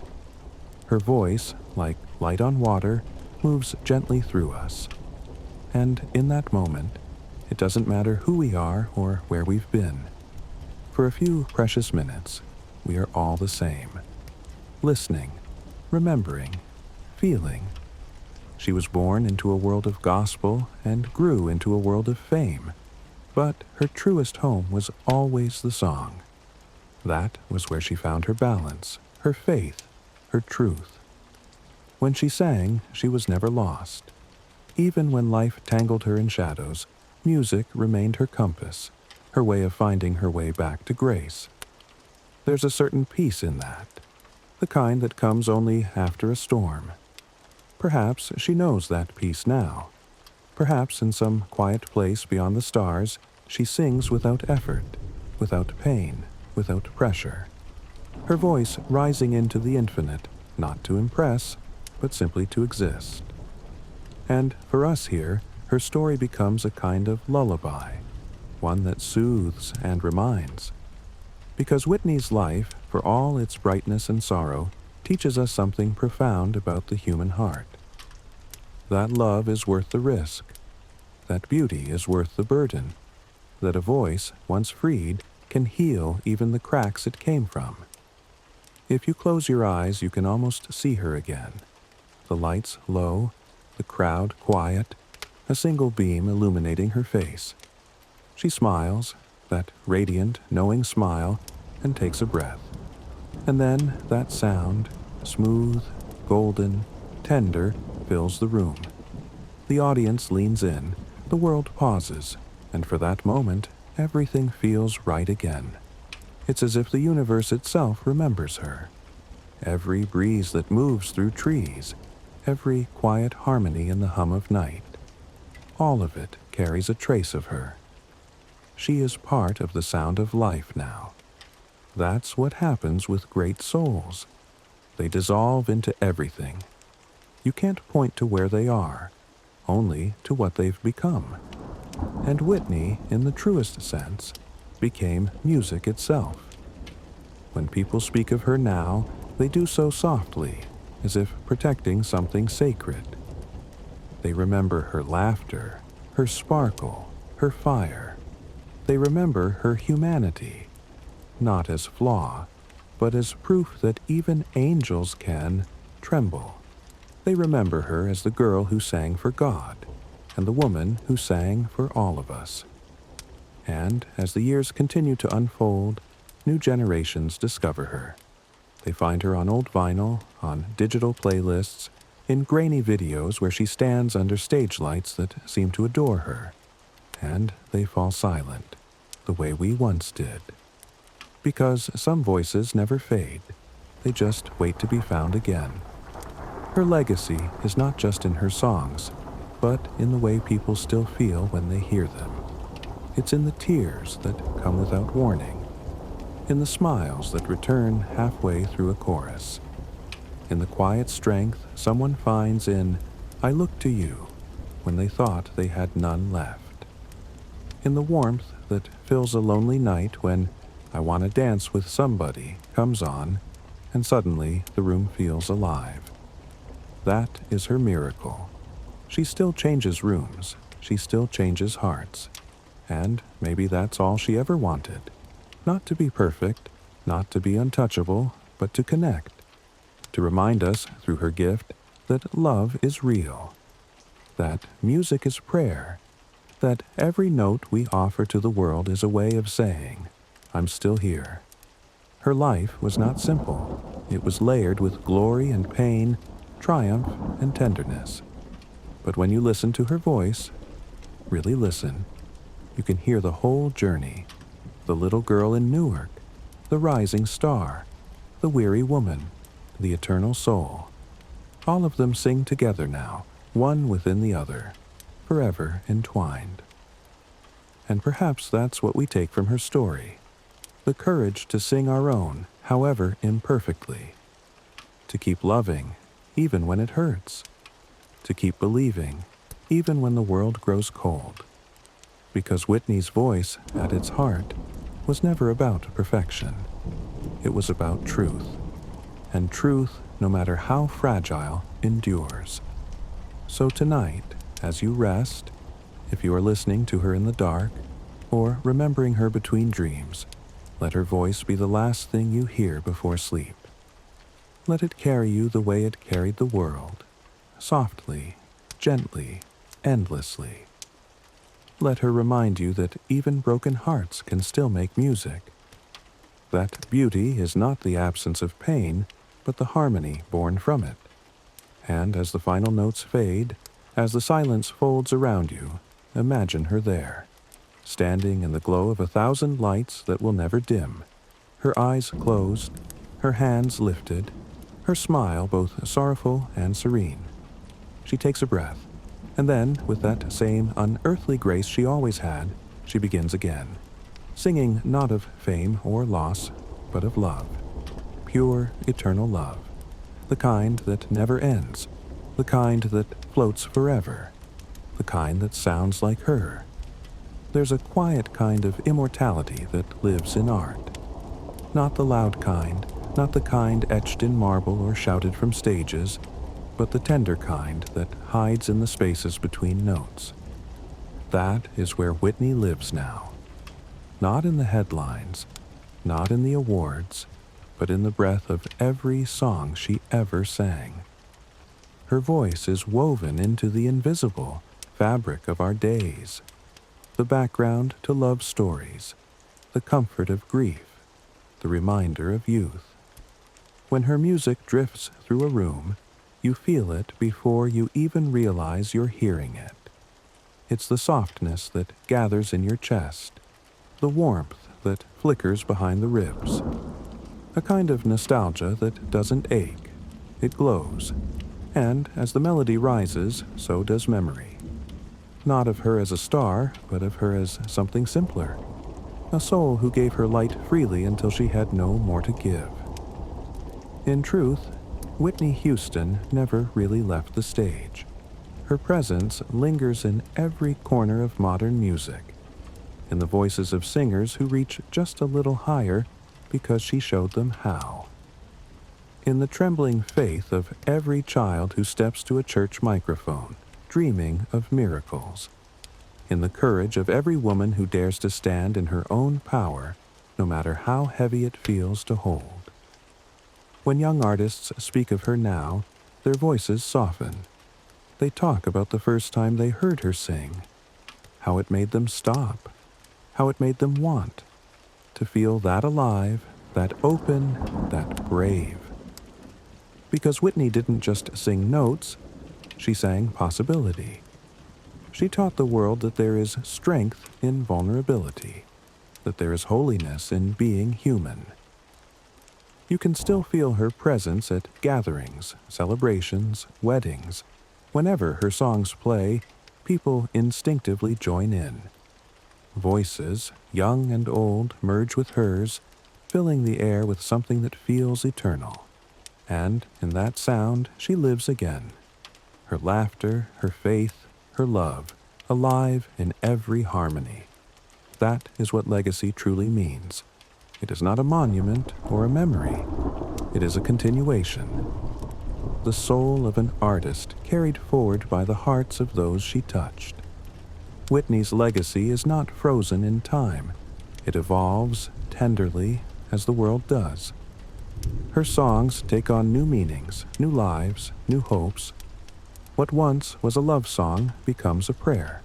Her voice, like light on water, moves gently through us. And in that moment, it doesn't matter who we are or where we've been. For a few precious minutes, we are all the same. Listening, remembering, feeling. She was born into a world of gospel and grew into a world of fame. But her truest home was always the song. That was where she found her balance, her faith, her truth. When she sang, she was never lost. Even when life tangled her in shadows, music remained her compass, her way of finding her way back to grace. There's a certain peace in that, the kind that comes only after a storm. Perhaps she knows that peace now. Perhaps in some quiet place beyond the stars, she sings without effort, without pain, without pressure. Her voice rising into the infinite, not to impress, but simply to exist. And for us here, her story becomes a kind of lullaby, one that soothes and reminds. Because Whitney's life, for all its brightness and sorrow, teaches us something profound about the human heart. That love is worth the risk, that beauty is worth the burden, that a voice, once freed, can heal even the cracks it came from. If you close your eyes, you can almost see her again. The lights low, the crowd quiet, a single beam illuminating her face. She smiles, that radiant, knowing smile, and takes a breath. And then that sound, smooth, golden, tender, fills the room. The audience leans in, the world pauses, and for that moment, everything feels right again. It's as if the universe itself remembers her. Every breeze that moves through trees, every quiet harmony in the hum of night, all of it carries a trace of her. She is part of the sound of life now. That's what happens with great souls. They dissolve into everything. You can't point to where they are, only to what they've become. And Whitney, in the truest sense, became music itself. When people speak of her now, they do so softly, as if protecting something sacred. They remember her laughter, her sparkle, her fire. They remember her humanity, not as flaw, but as proof that even angels can tremble. They remember her as the girl who sang for God, and the woman who sang for all of us. And as the years continue to unfold, new generations discover her. They find her on old vinyl, on digital playlists, in grainy videos where she stands under stage lights that seem to adore her. And they fall silent, the way we once did. Because some voices never fade. They just wait to be found again. Her legacy is not just in her songs, but in the way people still feel when they hear them. It's in the tears that come without warning, in the smiles that return halfway through a chorus, in the quiet strength someone finds in "I look to you" when they thought they had none left, in the warmth that fills a lonely night when "I Want to Dance with Somebody" comes on, and suddenly the room feels alive. That is her miracle. She still changes rooms. She still changes hearts. And maybe that's all she ever wanted. Not to be perfect, not to be untouchable, but to connect. To remind us, through her gift, that love is real. That music is prayer. That every note we offer to the world is a way of saying, I'm still here. Her life was not simple. It was layered with glory and pain, triumph and tenderness. But when you listen to her voice, really listen, you can hear the whole journey. The little girl in Newark, the rising star, the weary woman, the eternal soul. All of them sing together now, one within the other, forever entwined. And perhaps that's what we take from her story. The courage to sing our own, however imperfectly. To keep loving, even when it hurts. To keep believing, even when the world grows cold. Because Whitney's voice, at its heart, was never about perfection. It was about truth. And truth, no matter how fragile, endures. So tonight, as you rest, if you are listening to her in the dark, or remembering her between dreams, let her voice be the last thing you hear before sleep. Let it carry you the way it carried the world, softly, gently, endlessly. Let her remind you that even broken hearts can still make music. That beauty is not the absence of pain, but the harmony born from it. And as the final notes fade, as the silence folds around you, imagine her there, standing in the glow of 1,000 lights that will never dim, her eyes closed, her hands lifted, her smile both sorrowful and serene. She takes a breath, and then, with that same unearthly grace she always had, she begins again, singing not of fame or loss, but of love, pure, eternal love, the kind that never ends, the kind that floats forever, the kind that sounds like her. There's a quiet kind of immortality that lives in art. Not the loud kind, not the kind etched in marble or shouted from stages, but the tender kind that hides in the spaces between notes. That is where Whitney lives now. Not in the headlines, not in the awards, but in the breath of every song she ever sang. Her voice is woven into the invisible fabric of our days, the background to love stories, the comfort of grief, the reminder of youth. When her music drifts through a room, you feel it before you even realize you're hearing it. It's the softness that gathers in your chest, the warmth that flickers behind the ribs, a kind of nostalgia that doesn't ache, it glows, and as the melody rises, so does memory. Not of her as a star, but of her as something simpler, a soul who gave her light freely until she had no more to give. In truth, Whitney Houston never really left the stage. Her presence lingers in every corner of modern music, in the voices of singers who reach just a little higher because she showed them how. In the trembling faith of every child who steps to a church microphone, dreaming of miracles. In the courage of every woman who dares to stand in her own power, no matter how heavy it feels to hold. When young artists speak of her now, their voices soften. They talk about the first time they heard her sing, how it made them stop, how it made them want to feel that alive, that open, that brave. Because Whitney didn't just sing notes, she sang possibility. She taught the world that there is strength in vulnerability, that there is holiness in being human. You can still feel her presence at gatherings, celebrations, weddings. Whenever her songs play, people instinctively join in. Voices, young and old, merge with hers, filling the air with something that feels eternal. And in that sound, she lives again. Her laughter, her faith, her love, alive in every harmony. That is what legacy truly means. It is not a monument or a memory. It is a continuation. the soul of an artist carried forward by the hearts of those she touched. Whitney's legacy is not frozen in time. It evolves tenderly as the world does. Her songs take on new meanings, new lives, new hopes. What once was a love song becomes a prayer.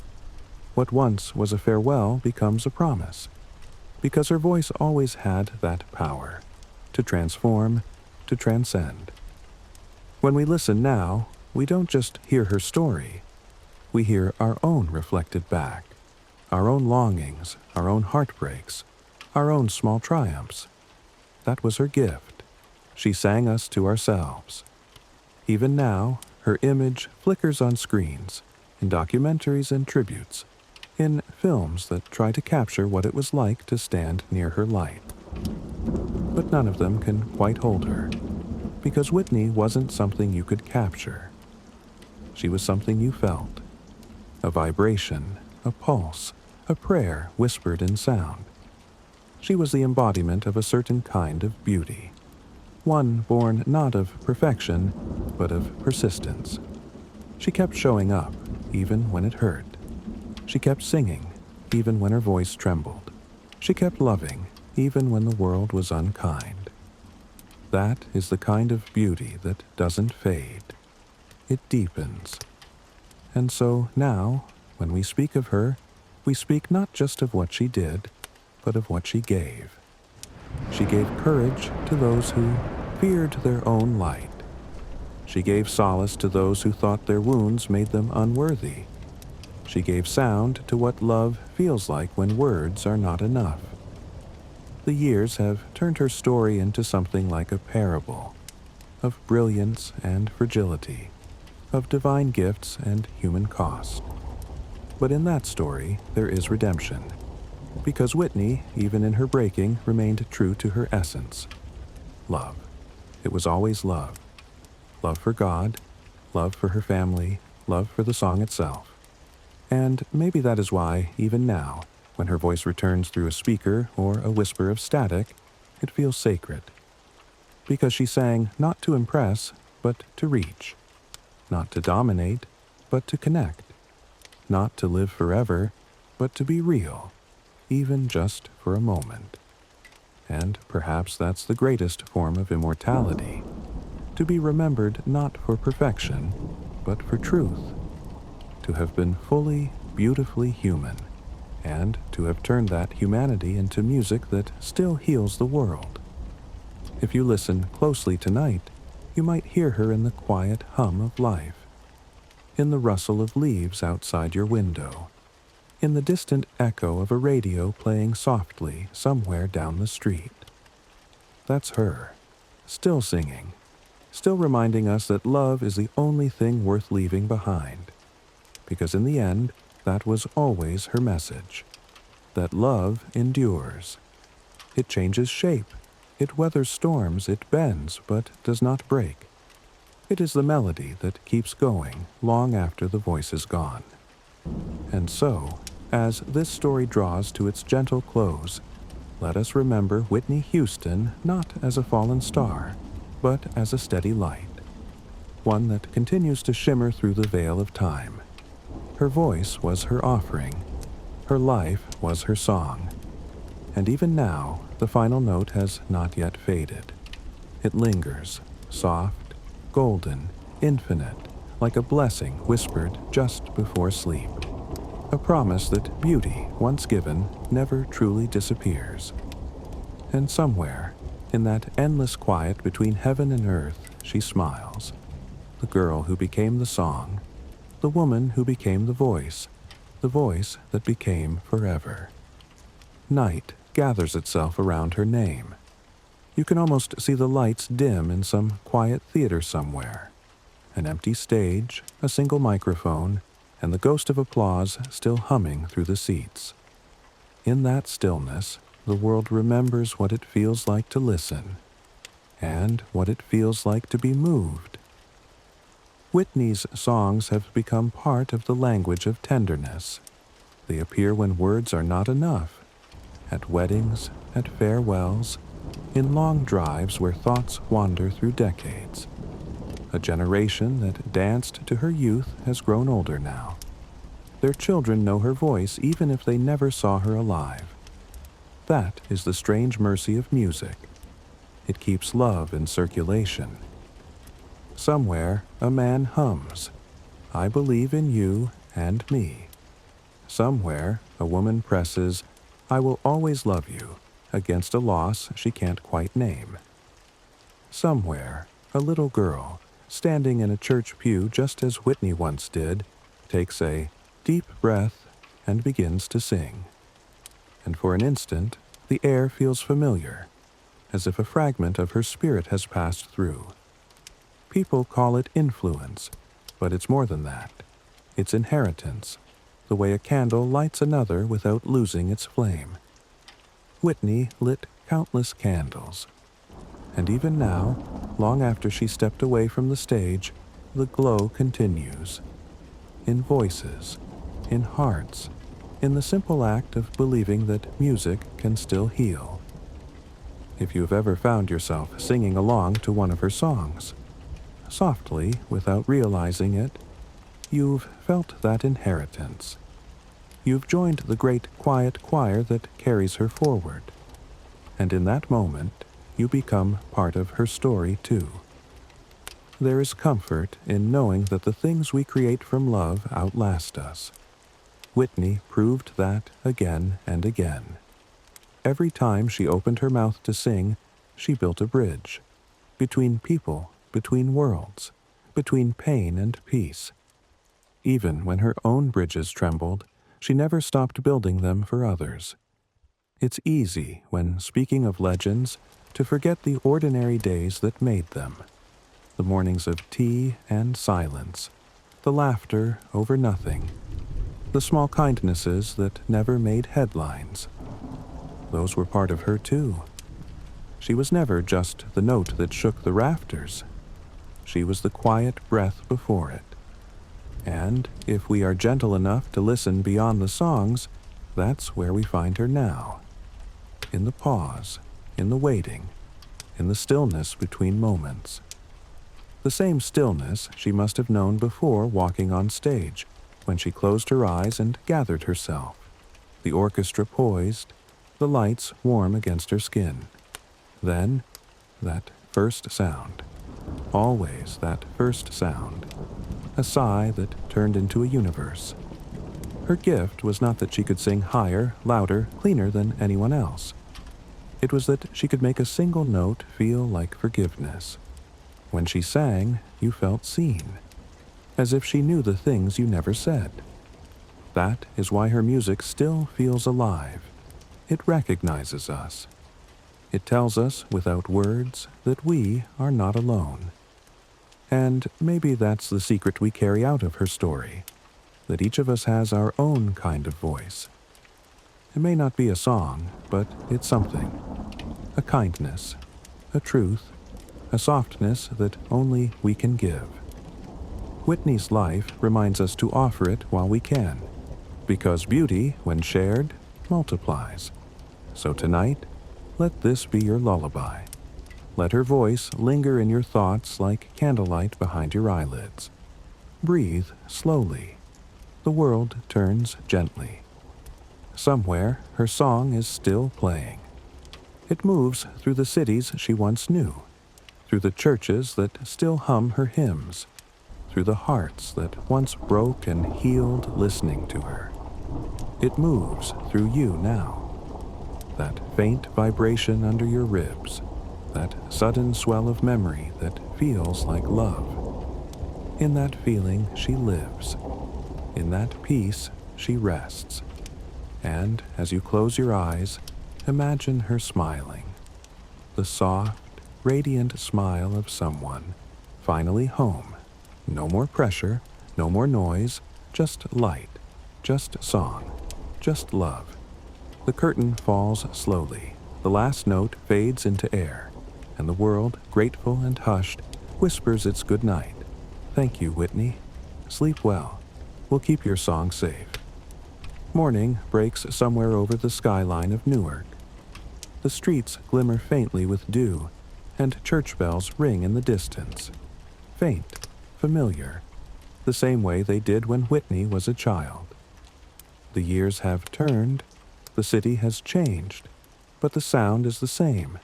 What once was a farewell becomes a promise. Because her voice always had that power to transform, to transcend. When we listen now, we don't just hear her story. We hear our own reflected back, our own longings, our own heartbreaks, our own small triumphs. That was her gift. She sang us to ourselves. Even now, her image flickers on screens, in documentaries and tributes, in films that try to capture what it was like to stand near her light. But none of them can quite hold her, because Whitney wasn't something you could capture. She was something you felt. A vibration, a pulse, a prayer whispered in sound. She was the embodiment of a certain kind of beauty, one born not of perfection, but of persistence. She kept showing up, even when it hurt. She kept singing, even when her voice trembled. She kept loving, even when the world was unkind. That is the kind of beauty that doesn't fade. It deepens. And so now, when we speak of her, we speak not just of what she did, but of what she gave. She gave courage to those who feared their own light. She gave solace to those who thought their wounds made them unworthy. She gave sound to what love feels like when words are not enough. The years have turned her story into something like a parable of brilliance and fragility, of divine gifts and human cost. But in that story, there is redemption, because Whitney, even in her breaking, remained true to her essence. Love. It was always love. Love for God, love for her family, love for the song itself. And maybe that is why, even now, when her voice returns through a speaker or a whisper of static, it feels sacred. Because she sang not to impress, but to reach. Not to dominate, but to connect. Not to live forever, but to be real, even just for a moment. And perhaps that's the greatest form of immortality, to be remembered not for perfection, but for truth, to have been fully, beautifully human, and to have turned that humanity into music that still heals the world. If you listen closely tonight, you might hear her in the quiet hum of life, in the rustle of leaves outside your window, in the distant echo of a radio playing softly somewhere down the street. That's her, still singing, still reminding us that love is the only thing worth leaving behind. Because in the end, that was always her message, that love endures. It changes shape, it weathers storms, it bends, but does not break. It is the melody that keeps going long after the voice is gone. And so, as this story draws to its gentle close, let us remember Whitney Houston not as a fallen star, but as a steady light, one that continues to shimmer through the veil of time. Her voice was her offering, her life was her song, and even now the final note has not yet faded. It lingers, soft, golden, infinite, like a blessing whispered just before sleep. A promise that beauty, once given, never truly disappears. And somewhere, in that endless quiet between heaven and earth, she smiles. The girl who became the song, the woman who became the voice that became forever. Night gathers itself around her name. You can almost see the lights dim in some quiet theater somewhere. An empty stage, a single microphone, and the ghost of applause still humming through the seats. In that stillness, the world remembers what it feels like to listen, and what it feels like to be moved. Whitney's songs have become part of the language of tenderness. They appear when words are not enough, at weddings, at farewells, in long drives where thoughts wander through decades. A generation that danced to her youth has grown older now. Their children know her voice even if they never saw her alive. That is the strange mercy of music. It keeps love in circulation. Somewhere a man hums, "I believe in you and me." Somewhere a woman presses, "I will always love you," against a loss she can't quite name. Somewhere a little girl, standing in a church pew just as Whitney once did, takes a deep breath and begins to sing. And for an instant, the air feels familiar, as if a fragment of her spirit has passed through. People call it influence, but it's more than that. It's inheritance, the way a candle lights another without losing its flame. Whitney lit countless candles, and even now, long after she stepped away from the stage, the glow continues. In voices, in hearts, in the simple act of believing that music can still heal. If you've ever found yourself singing along to one of her songs, softly, without realizing it, you've felt that inheritance. You've joined the great quiet choir that carries her forward. And in that moment, you become part of her story too. There is comfort in knowing that the things we create from love outlast us. Whitney proved that again and again. Every time she opened her mouth to sing, she built a bridge. Between people, between worlds, between pain and peace. Even when her own bridges trembled, she never stopped building them for others. It's easy, when speaking of legends, to forget the ordinary days that made them. The mornings of tea and silence, the laughter over nothing, the small kindnesses that never made headlines. Those were part of her too. She was never just the note that shook the rafters. She was the quiet breath before it. And if we are gentle enough to listen beyond the songs, that's where we find her now. In the pause, in the waiting, in the stillness between moments. The same stillness she must have known before walking on stage, when she closed her eyes and gathered herself, the orchestra poised, the lights warm against her skin. Then, that first sound. Always that first sound. A sigh that turned into a universe. Her gift was not that she could sing higher, louder, cleaner than anyone else. It was that she could make a single note feel like forgiveness. When she sang, you felt seen, as if she knew the things you never said. That is why her music still feels alive. It recognizes us. It tells us without words that we are not alone. And maybe that's the secret we carry out of her story, that each of us has our own kind of voice. It may not be a song, but it's something. A kindness, a truth, a softness that only we can give. Whitney's life reminds us to offer it while we can, because beauty, when shared, multiplies. So tonight, let this be your lullaby. Let her voice linger in your thoughts like candlelight behind your eyelids. Breathe slowly. The world turns gently. Somewhere, her song is still playing. It moves through the cities she once knew, through the churches that still hum her hymns, through the hearts that once broke and healed listening to her. It moves through you now. That faint vibration under your ribs, that sudden swell of memory that feels like love. In that feeling she lives. In that peace she rests. And as you close your eyes, imagine her smiling. The soft, radiant smile of someone finally home. No more pressure, no more noise, just light, just song, just love. The curtain falls slowly. The last note fades into air, and the world, grateful and hushed, whispers its good night. Thank you, Whitney. Sleep well. We'll keep your song safe. Morning breaks somewhere over the skyline of Newark. The streets glimmer faintly with dew, and church bells ring in the distance. faint, familiar, the same way they did when Whitney was a child. The years have turned, the city has changed, but the sound is the same.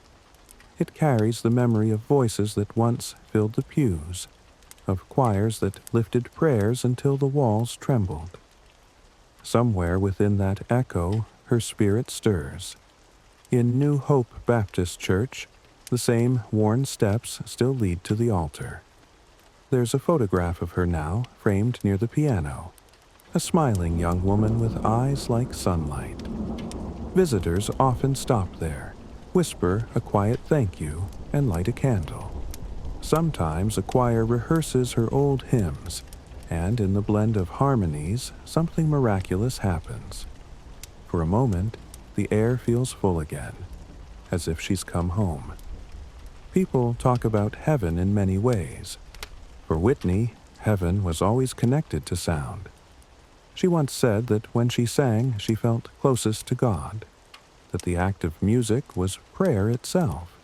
It carries the memory of voices that once filled the pews, of choirs that lifted prayers until the walls trembled. Somewhere within that echo, her spirit stirs. In New Hope Baptist Church, the same worn steps still lead to the altar. There's a photograph of her now, framed near the piano, a smiling young woman with eyes like sunlight. Visitors often stop there, whisper a quiet thank you, and light a candle. Sometimes a choir rehearses her old hymns, and in the blend of harmonies, something miraculous happens. For a moment, the air feels full again, as if she's come home. People talk about heaven in many ways. For Whitney, heaven was always connected to sound. She once said that when she sang, she felt closest to God, that the act of music was prayer itself.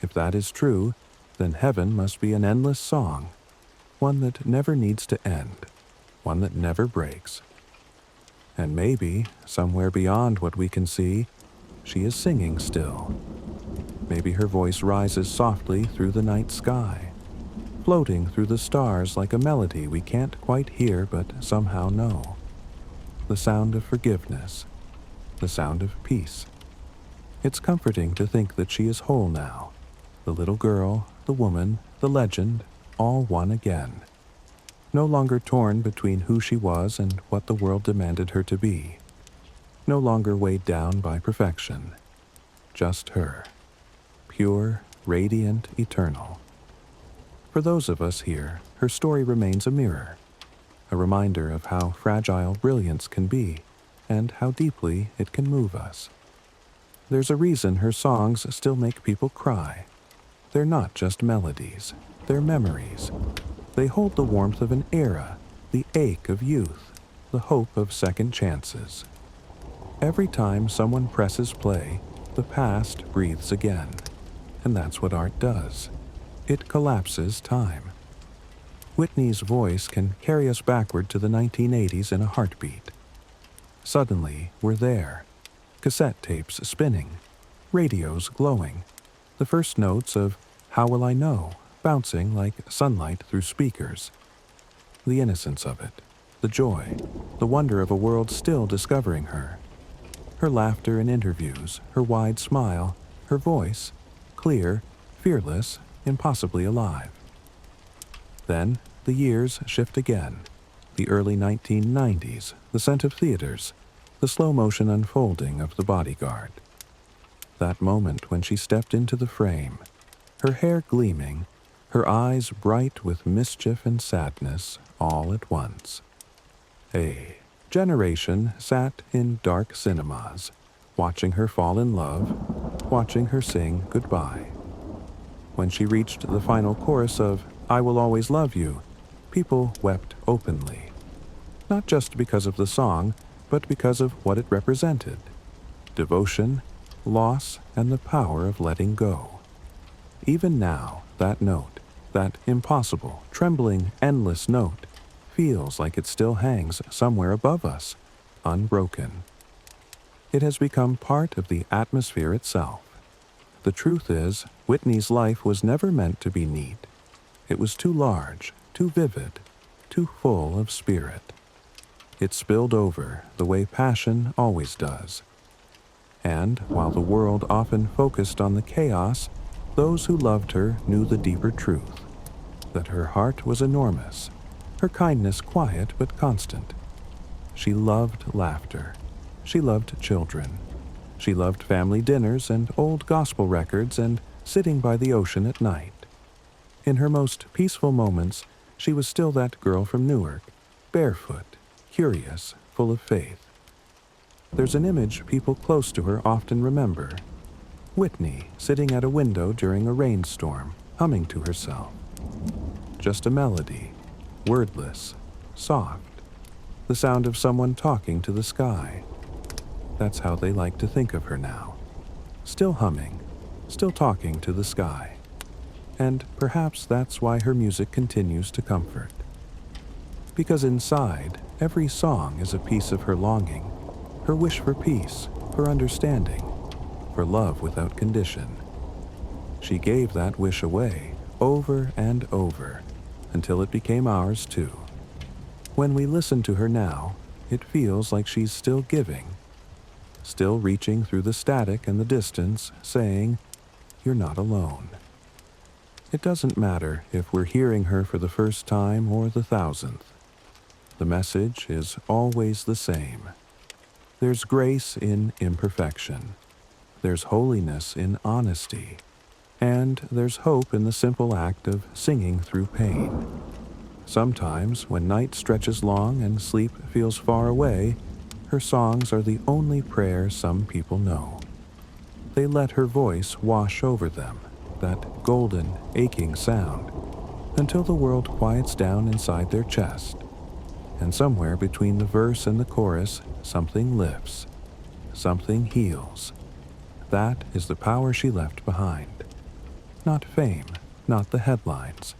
If that is true, then heaven must be an endless song, one that never needs to end, one that never breaks. And maybe, somewhere beyond what we can see, she is singing still. Maybe her voice rises softly through the night sky, floating through the stars like a melody we can't quite hear but somehow know. The sound of forgiveness, the sound of peace. It's comforting to think that she is whole now, the little girl, the woman, the legend, all one again. No longer torn between who she was and what the world demanded her to be. No longer weighed down by perfection. Just her. Pure, radiant, eternal. For those of us here, her story remains a mirror, a reminder of how fragile brilliance can be and how deeply it can move us. There's a reason her songs still make people cry. They're not just melodies, they're memories. They hold the warmth of an era, the ache of youth, the hope of second chances. Every time someone presses play, the past breathes again. And that's what art does. It collapses time. Whitney's voice can carry us backward to the 1980s in a heartbeat. Suddenly, we're there. Cassette tapes spinning, radios glowing, the first notes of How Will I Know bouncing like sunlight through speakers. The innocence of it, the joy, the wonder of a world still discovering her. Her laughter in interviews, her wide smile, her voice, clear, fearless, impossibly alive. Then, the years shift again. The early 1990s, the scent of theaters, the slow-motion unfolding of The Bodyguard. That moment when she stepped into the frame, her hair gleaming, her eyes bright with mischief and sadness all at once. A generation sat in dark cinemas, watching her fall in love, watching her sing goodbye. When she reached the final chorus of I Will Always Love You, people wept openly. Not just because of the song, but because of what it represented. Devotion, loss, and the power of letting go. Even now, that note, that impossible, trembling, endless note, feels like it still hangs somewhere above us, unbroken. It has become part of the atmosphere itself. The truth is, Whitney's life was never meant to be neat. It was too large, too vivid, too full of spirit. It spilled over the way passion always does. And while the world often focused on the chaos, those who loved her knew the deeper truth, that her heart was enormous, her kindness quiet but constant. She loved laughter. She loved children. She loved family dinners and old gospel records and sitting by the ocean at night. In her most peaceful moments, she was still that girl from Newark, barefoot, curious, full of faith. There's an image people close to her often remember. Whitney sitting at a window during a rainstorm, humming to herself. Just a melody, wordless, soft, the sound of someone talking to the sky. That's how they like to think of her now. Still humming, still talking to the sky. And perhaps that's why her music continues to comfort. Because inside, every song is a piece of her longing, her wish for peace, for understanding, for love without condition. She gave that wish away, over and over, until it became ours too. When we listen to her now, it feels like she's still giving, still reaching through the static and the distance, saying, "You're not alone." It doesn't matter if we're hearing her for the first time or the thousandth. The message is always the same. There's grace in imperfection. There's holiness in honesty. And there's hope in the simple act of singing through pain. Sometimes, when night stretches long and sleep feels far away, her songs are the only prayer some people know. They let her voice wash over them, that golden, aching sound, until the world quiets down inside their chest. And somewhere between the verse and the chorus, something lifts, something heals. That is the power she left behind. Not fame, not the headlines,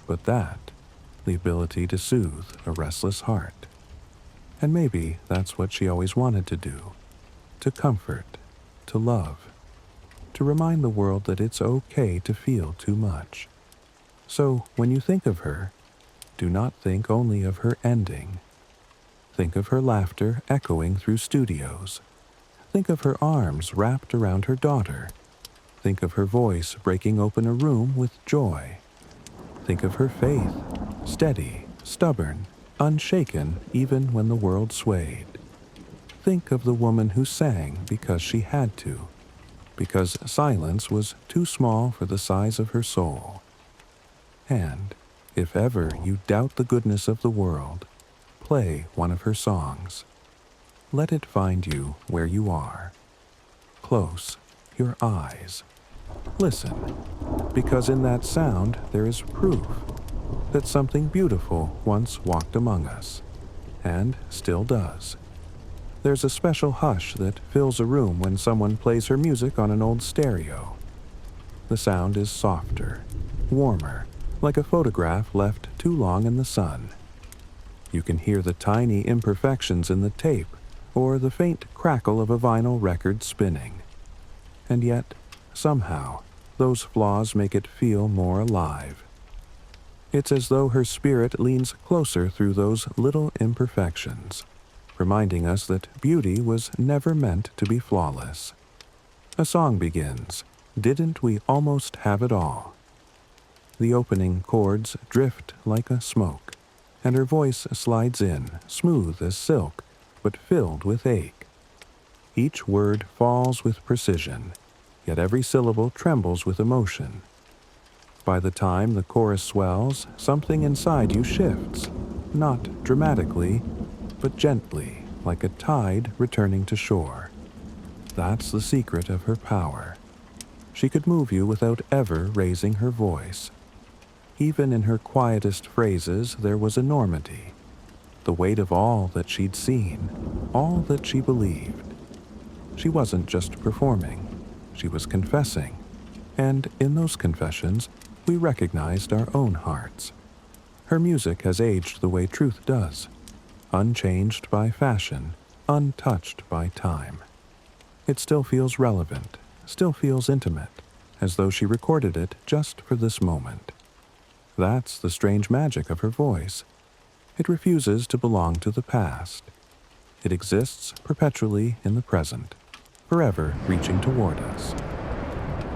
but the ability to soothe a restless heart. And maybe that's what she always wanted to do, to comfort, to love, to remind the world that it's okay to feel too much. So when you think of her, do not think only of her ending. Think of her laughter echoing through studios. Think of her arms wrapped around her daughter. Think of her voice breaking open a room with joy. Think of her faith, steady, stubborn, unshaken even when the world swayed. Think of the woman who sang because she had to, because silence was too small for the size of her soul. And if ever you doubt the goodness of the world, play one of her songs. Let it find you where you are. Close your eyes. Listen, because in that sound there is proof that something beautiful once walked among us, and still does. There's a special hush that fills a room when someone plays her music on an old stereo. The sound is softer, warmer, like a photograph left too long in the sun. You can hear the tiny imperfections in the tape or the faint crackle of a vinyl record spinning. And yet, somehow, those flaws make it feel more alive. It's as though her spirit leans closer through those little imperfections, reminding us that beauty was never meant to be flawless. A song begins, "Didn't we almost have it all?" The opening chords drift like a smoke, and her voice slides in, smooth as silk, but filled with ache. Each word falls with precision, yet every syllable trembles with emotion. By the time the chorus swells, something inside you shifts, not dramatically, but gently, like a tide returning to shore. That's the secret of her power. She could move you without ever raising her voice. Even in her quietest phrases there was enormity, the weight of all that she'd seen, all that she believed. She wasn't just performing, she was confessing, and in those confessions, we recognized our own hearts. Her music has aged the way truth does, unchanged by fashion, untouched by time. It still feels relevant, still feels intimate, as though she recorded it just for this moment. That's the strange magic of her voice. It refuses to belong to the past. It exists perpetually in the present, forever reaching toward us.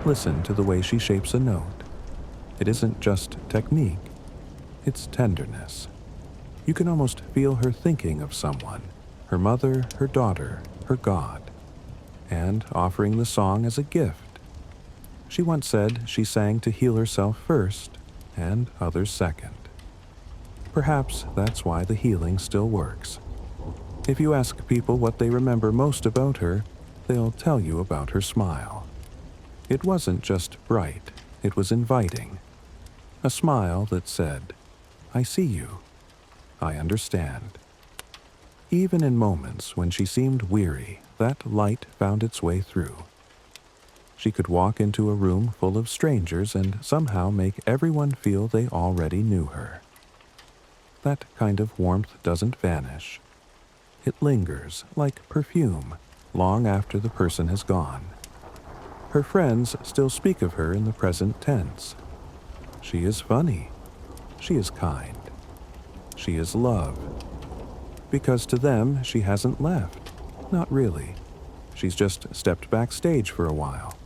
Listen to the way she shapes a note. It isn't just technique, it's tenderness. You can almost feel her thinking of someone, her mother, her daughter, her God, and offering the song as a gift. She once said she sang to heal herself first, and others second. Perhaps that's why the healing still works. If you ask people what they remember most about her, they'll tell you about her smile. It wasn't just bright, it was inviting. A smile that said, "I see you. I understand." Even in moments when she seemed weary, that light found its way through. She could walk into a room full of strangers and somehow make everyone feel they already knew her. That kind of warmth doesn't vanish. It lingers like perfume long after the person has gone. Her friends still speak of her in the present tense. She is funny. She is kind. She is love. Because to them, she hasn't left. Not really. She's just stepped backstage for a while.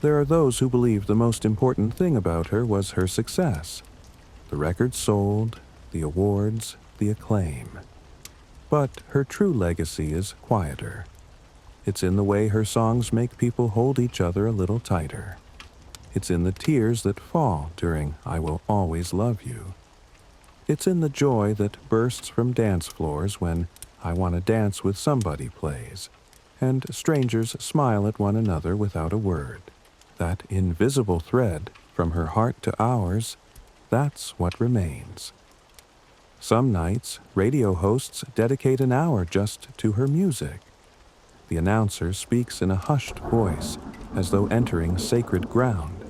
There are those who believe the most important thing about her was her success. The records sold, the awards, the acclaim. But her true legacy is quieter. It's in the way her songs make people hold each other a little tighter. It's in the tears that fall during I Will Always Love You. It's in the joy that bursts from dance floors when I Wanna Dance with Somebody plays, and strangers smile at one another without a word. That invisible thread from her heart to ours, that's what remains. Some nights, radio hosts dedicate an hour just to her music. The announcer speaks in a hushed voice, as though entering sacred ground.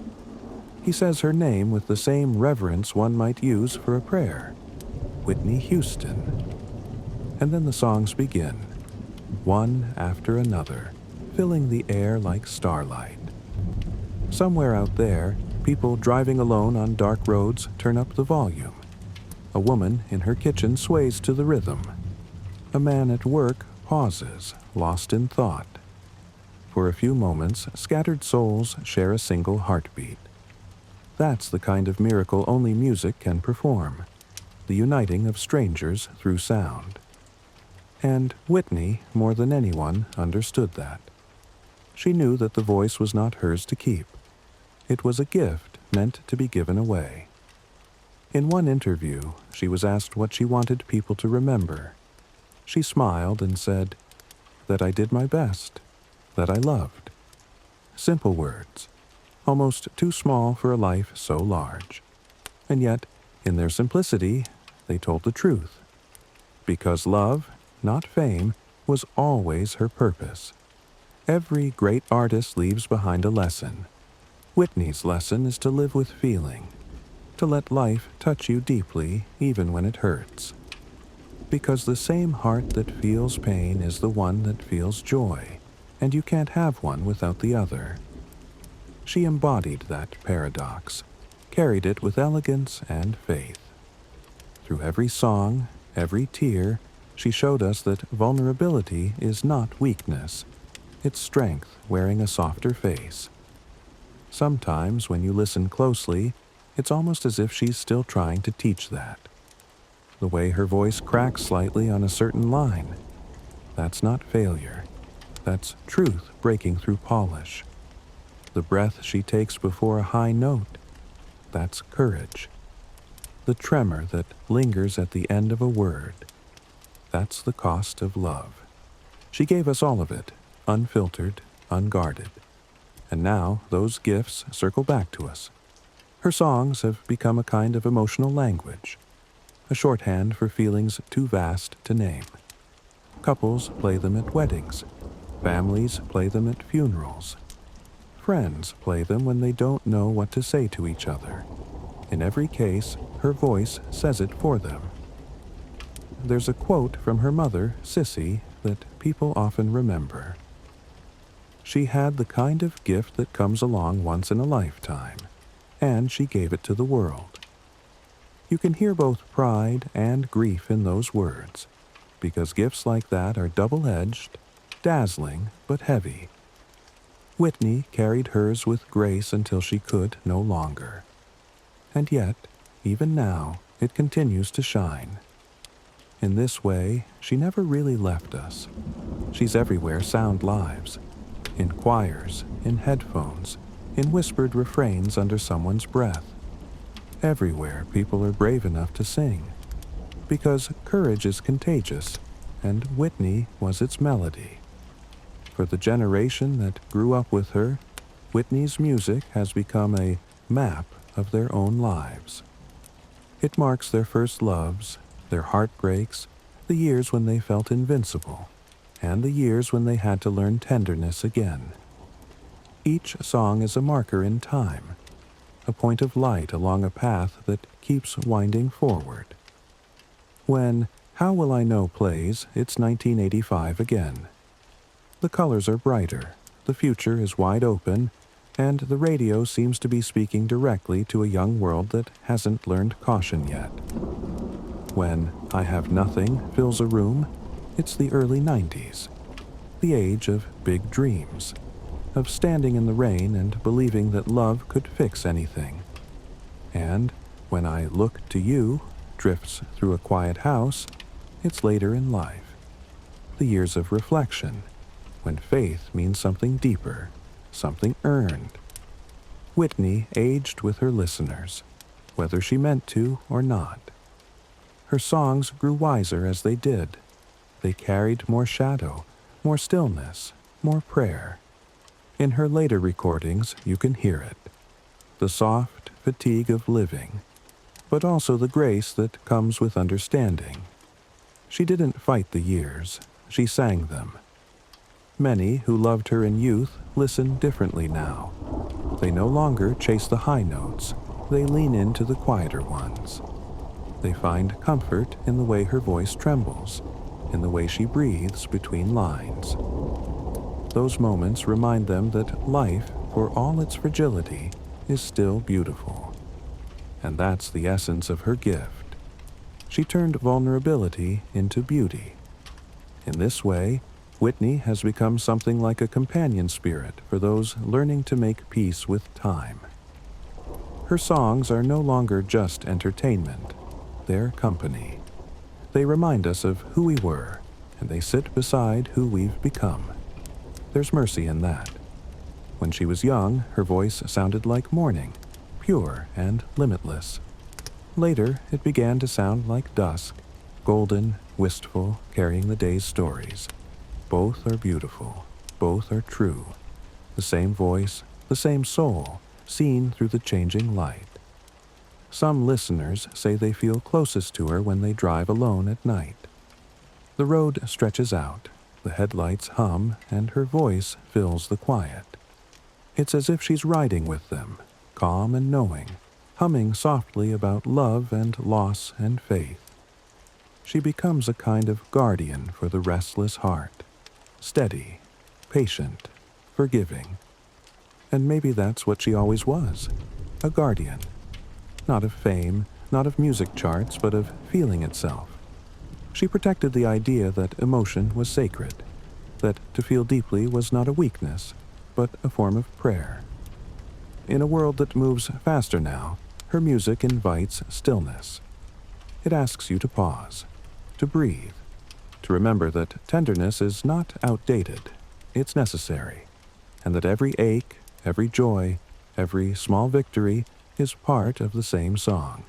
He says her name with the same reverence one might use for a prayer. Whitney Houston. And then the songs begin, one after another, filling the air like starlight. Somewhere out there, people driving alone on dark roads turn up the volume. A woman in her kitchen sways to the rhythm. A man at work pauses, lost in thought. For a few moments, scattered souls share a single heartbeat. That's the kind of miracle only music can perform, the uniting of strangers through sound. And Whitney, more than anyone, understood that. She knew that the voice was not hers to keep. It was a gift meant to be given away. In one interview, she was asked what she wanted people to remember. She smiled and said, "That I did my best, that I loved." Simple words, almost too small for a life so large. And yet, in their simplicity, they told the truth. Because love, not fame, was always her purpose. Every great artist leaves behind a lesson. Whitney's lesson is to live with feeling, to let life touch you deeply even when it hurts. Because the same heart that feels pain is the one that feels joy, and you can't have one without the other. She embodied that paradox, carried it with elegance and faith. Through every song, every tear, she showed us that vulnerability is not weakness. It's strength wearing a softer face. Sometimes, when you listen closely, it's almost as if she's still trying to teach that. The way her voice cracks slightly on a certain line, that's not failure. That's truth breaking through polish. The breath she takes before a high note, that's courage. The tremor that lingers at the end of a word, that's the cost of love. She gave us all of it, unfiltered, unguarded. And now those gifts circle back to us. Her songs have become a kind of emotional language, a shorthand for feelings too vast to name. Couples play them at weddings. Families play them at funerals. Friends play them when they don't know what to say to each other. In every case, her voice says it for them. There's a quote from her mother, Sissy, that people often remember. She had the kind of gift that comes along once in a lifetime, and she gave it to the world. You can hear both pride and grief in those words, because gifts like that are double-edged, dazzling, but heavy. Whitney carried hers with grace until she could no longer. And yet, even now, it continues to shine. In this way, she never really left us. She's everywhere sound lives. In choirs, in headphones, in whispered refrains under someone's breath. Everywhere people are brave enough to sing. Because courage is contagious, and Whitney was its melody. For the generation that grew up with her, Whitney's music has become a map of their own lives. It marks their first loves, their heartbreaks, the years when they felt invincible, and the years when they had to learn tenderness again. Each song is a marker in time, a point of light along a path that keeps winding forward. When How Will I Know plays, it's 1985 again. The colors are brighter, the future is wide open, and the radio seems to be speaking directly to a young world that hasn't learned caution yet. When I Have Nothing fills a room, it's the early 90s, the age of big dreams, of standing in the rain and believing that love could fix anything. And When I Look to You drifts through a quiet house, it's later in life, the years of reflection, when faith means something deeper, something earned. Whitney aged with her listeners, whether she meant to or not. Her songs grew wiser as they did. They carried more shadow, more stillness, more prayer. In her later recordings, you can hear it. The soft fatigue of living, but also the grace that comes with understanding. She didn't fight the years, she sang them. Many who loved her in youth listen differently now. They no longer chase the high notes, they lean into the quieter ones. They find comfort in the way her voice trembles, in the way she breathes between lines. Those moments remind them that life, for all its fragility, is still beautiful. And that's the essence of her gift. She turned vulnerability into beauty. In this way, Whitney has become something like a companion spirit for those learning to make peace with time. Her songs are no longer just entertainment, they're company. They remind us of who we were, and they sit beside who we've become. There's mercy in that. When she was young, her voice sounded like morning, pure and limitless. Later, it began to sound like dusk, golden, wistful, carrying the day's stories. Both are beautiful, both are true. The same voice, the same soul, seen through the changing light. Some listeners say they feel closest to her when they drive alone at night. The road stretches out, the headlights hum, and her voice fills the quiet. It's as if she's riding with them, calm and knowing, humming softly about love and loss and faith. She becomes a kind of guardian for the restless heart, steady, patient, forgiving. And maybe that's what she always was, a guardian. Not of fame, not of music charts, but of feeling itself. She protected the idea that emotion was sacred, that to feel deeply was not a weakness, but a form of prayer. In a world that moves faster now, her music invites stillness. It asks you to pause, to breathe, to remember that tenderness is not outdated, it's necessary, and that every ache, every joy, every small victory is part of the same song.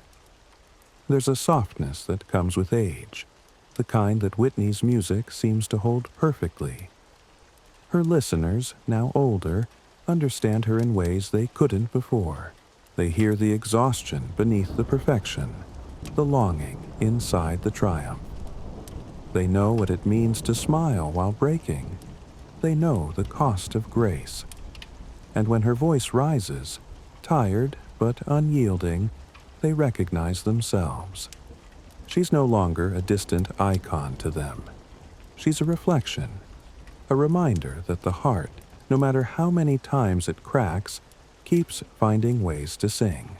There's a softness that comes with age, the kind that Whitney's music seems to hold perfectly. Her listeners, now older, understand her in ways they couldn't before. They hear the exhaustion beneath the perfection, the longing inside the triumph. They know what it means to smile while breaking. They know the cost of grace. And when her voice rises, tired but unyielding, they recognize themselves. She's no longer a distant icon to them. She's a reflection, a reminder that the heart, no matter how many times it cracks, keeps finding ways to sing.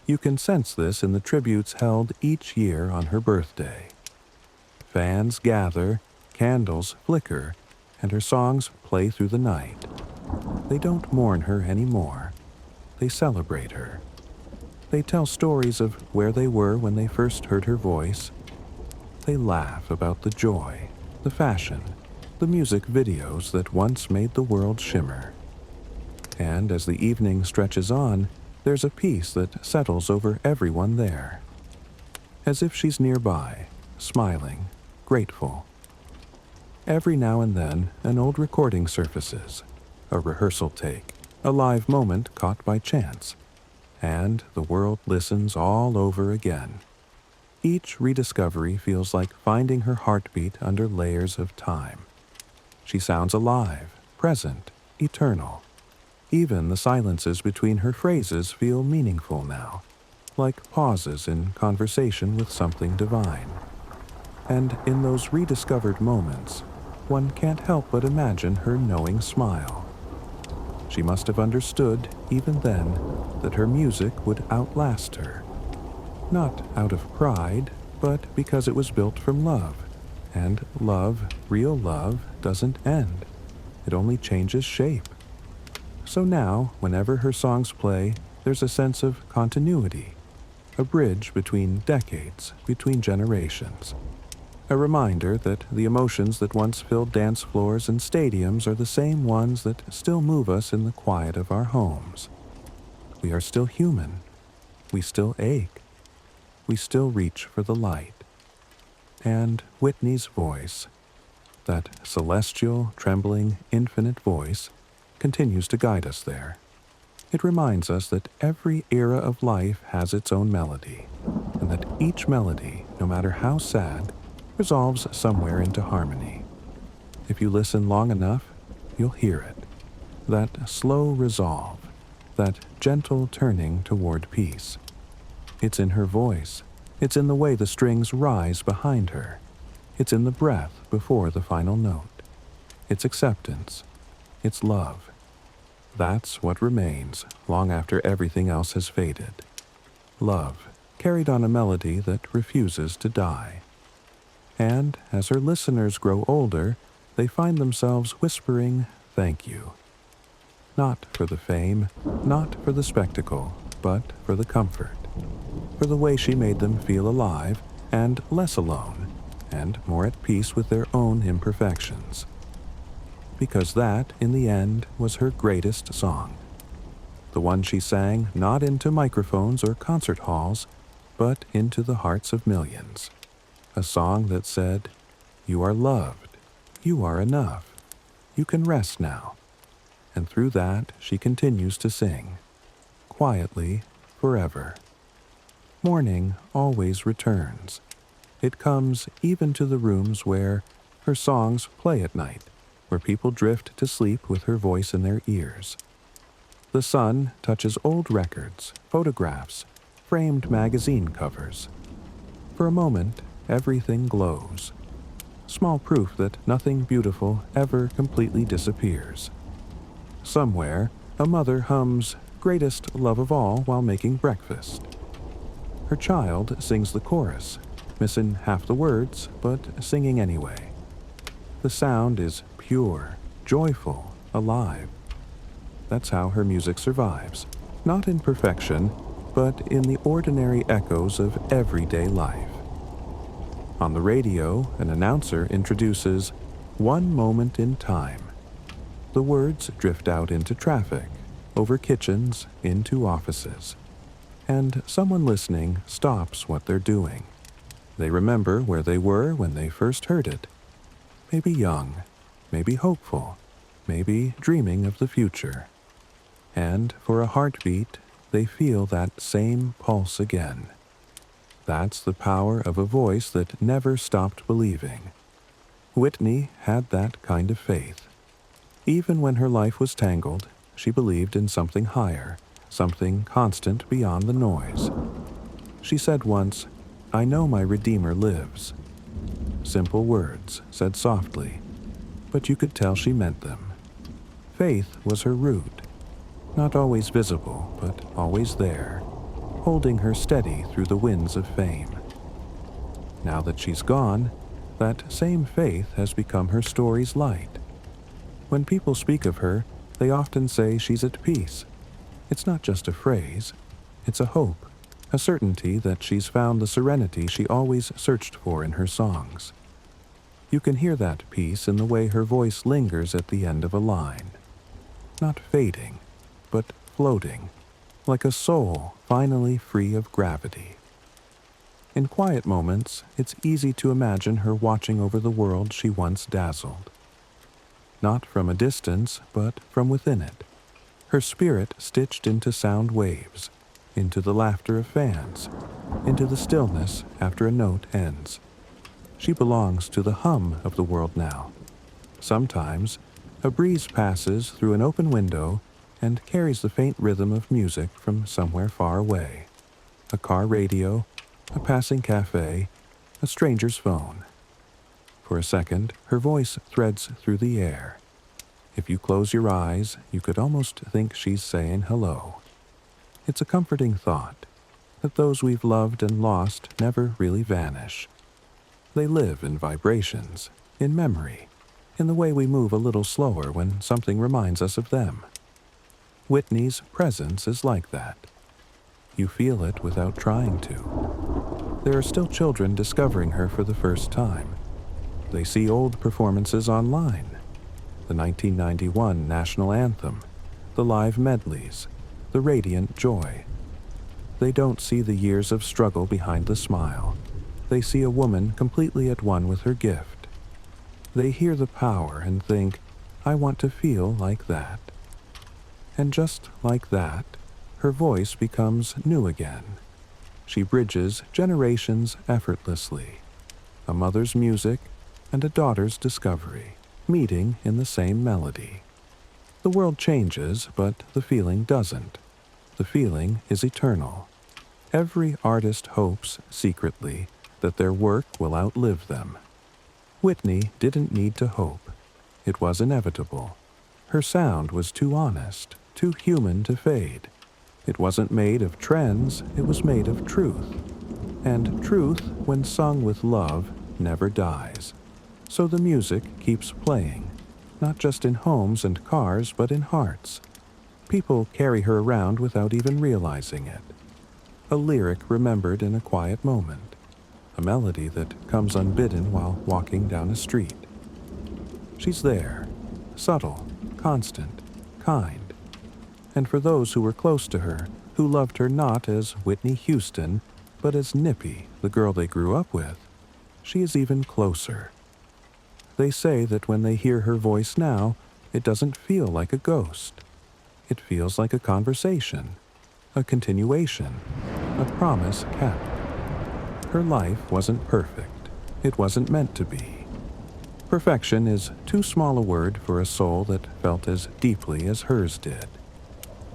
You can sense this in the tributes held each year on her birthday. Fans gather, candles flicker, and her songs play through the night. They don't mourn her anymore. They celebrate her. They tell stories of where they were when they first heard her voice. They laugh about the joy, the fashion, the music videos that once made the world shimmer. And as the evening stretches on, there's a peace that settles over everyone there. As if she's nearby, smiling, grateful. Every now and then, an old recording surfaces, a rehearsal take, a live moment caught by chance, and the world listens all over again. Each rediscovery feels like finding her heartbeat under layers of time. She sounds alive, present, eternal. Even the silences between her phrases feel meaningful now, like pauses in conversation with something divine. And in those rediscovered moments, one can't help but imagine her knowing smile. She must have understood, even then, that her music would outlast her. Not out of pride, but because it was built from love. And love, real love, doesn't end. It only changes shape. So now, whenever her songs play, there's a sense of continuity, a bridge between decades, between generations. A reminder that the emotions that once filled dance floors and stadiums are the same ones that still move us in the quiet of our homes. We are still human. We still ache. We still reach for the light. And Whitney's voice, that celestial, trembling, infinite voice, continues to guide us there. It reminds us that every era of life has its own melody, and that each melody, no matter how sad, resolves somewhere into harmony. If you listen long enough, you'll hear it. That slow resolve, that gentle turning toward peace. It's in her voice. It's in the way the strings rise behind her. It's in the breath before the final note. It's acceptance. It's love. That's what remains long after everything else has faded. Love, carried on a melody that refuses to die. And as her listeners grow older, they find themselves whispering, "Thank you." Not for the fame, not for the spectacle, but for the comfort. For the way she made them feel alive and less alone, and more at peace with their own imperfections. Because that, in the end, was her greatest song. The one she sang not into microphones or concert halls, but into the hearts of millions. A song that said, "You are loved. You are enough. You can rest now." And through that, she continues to sing. Quietly, forever. Morning always returns. It comes even to the rooms where her songs play at night, where people drift to sleep with her voice in their ears. The sun touches old records, photographs, framed magazine covers. For a moment, everything glows. Small proof that nothing beautiful ever completely disappears. Somewhere, a mother hums "Greatest Love of All" while making breakfast. Her child sings the chorus, missing half the words, but singing anyway. The sound is pure, joyful, alive. That's how her music survives, not in perfection, but in the ordinary echoes of everyday life. On the radio, an announcer introduces "One Moment in Time." The words drift out into traffic, over kitchens, into offices. And someone listening stops what they're doing. They remember where they were when they first heard it. Maybe young, maybe hopeful, maybe dreaming of the future. And for a heartbeat, they feel that same pulse again. That's the power of a voice that never stopped believing. Whitney had that kind of faith. Even when her life was tangled, she believed in something higher, something constant beyond the noise. She said once, "I know my Redeemer lives." Simple words, said softly, but you could tell she meant them. Faith was her root, not always visible, but always there, holding her steady through the winds of fame. Now that she's gone, that same faith has become her story's light. When people speak of her, they often say she's at peace. It's not just a phrase, it's a hope, a certainty that she's found the serenity she always searched for in her songs. You can hear that peace in the way her voice lingers at the end of a line. Not fading, but floating, like a soul finally free of gravity. In quiet moments, it's easy to imagine her watching over the world she once dazzled. Not from a distance, but from within it. Her spirit stitched into sound waves, into the laughter of fans, into the stillness after a note ends. She belongs to the hum of the world now. Sometimes, a breeze passes through an open window, and carries the faint rhythm of music from somewhere far away. A car radio, a passing cafe, a stranger's phone. For a second, her voice threads through the air. If you close your eyes, you could almost think she's saying hello. It's a comforting thought that those we've loved and lost never really vanish. They live in vibrations, in memory, in the way we move a little slower when something reminds us of them. Whitney's presence is like that. You feel it without trying to. There are still children discovering her for the first time. They see old performances online. The 1991 national anthem, the live medleys, the radiant joy. They don't see the years of struggle behind the smile. They see a woman completely at one with her gift. They hear the power and think, I want to feel like that. And just like that, her voice becomes new again. She bridges generations effortlessly. A mother's music and a daughter's discovery, meeting in the same melody. The world changes, but the feeling doesn't. The feeling is eternal. Every artist hopes, secretly, that their work will outlive them. Whitney didn't need to hope. It was inevitable. Her sound was too honest, too human to fade. It wasn't made of trends, it was made of truth. And truth, when sung with love, never dies. So the music keeps playing, not just in homes and cars, but in hearts. People carry her around without even realizing it. A lyric remembered in a quiet moment. A melody that comes unbidden while walking down a street. She's there, subtle, constant, kind. And for those who were close to her, who loved her not as Whitney Houston, but as Nippy, the girl they grew up with, she is even closer. They say that when they hear her voice now, it doesn't feel like a ghost. It feels like a conversation, a continuation, a promise kept. Her life wasn't perfect. It wasn't meant to be. Perfection is too small a word for a soul that felt as deeply as hers did.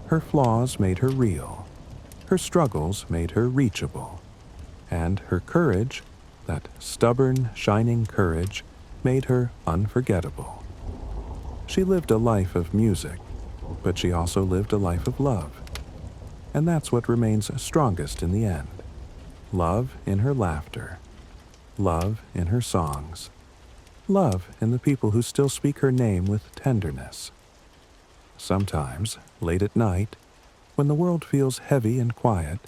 Her flaws made her real. Her struggles made her reachable. And her courage, that stubborn, shining courage, made her unforgettable. She lived a life of music, but she also lived a life of love. And that's what remains strongest in the end. Love in her laughter. Love in her songs. Love in the people who still speak her name with tenderness. Sometimes, late at night, when the world feels heavy and quiet,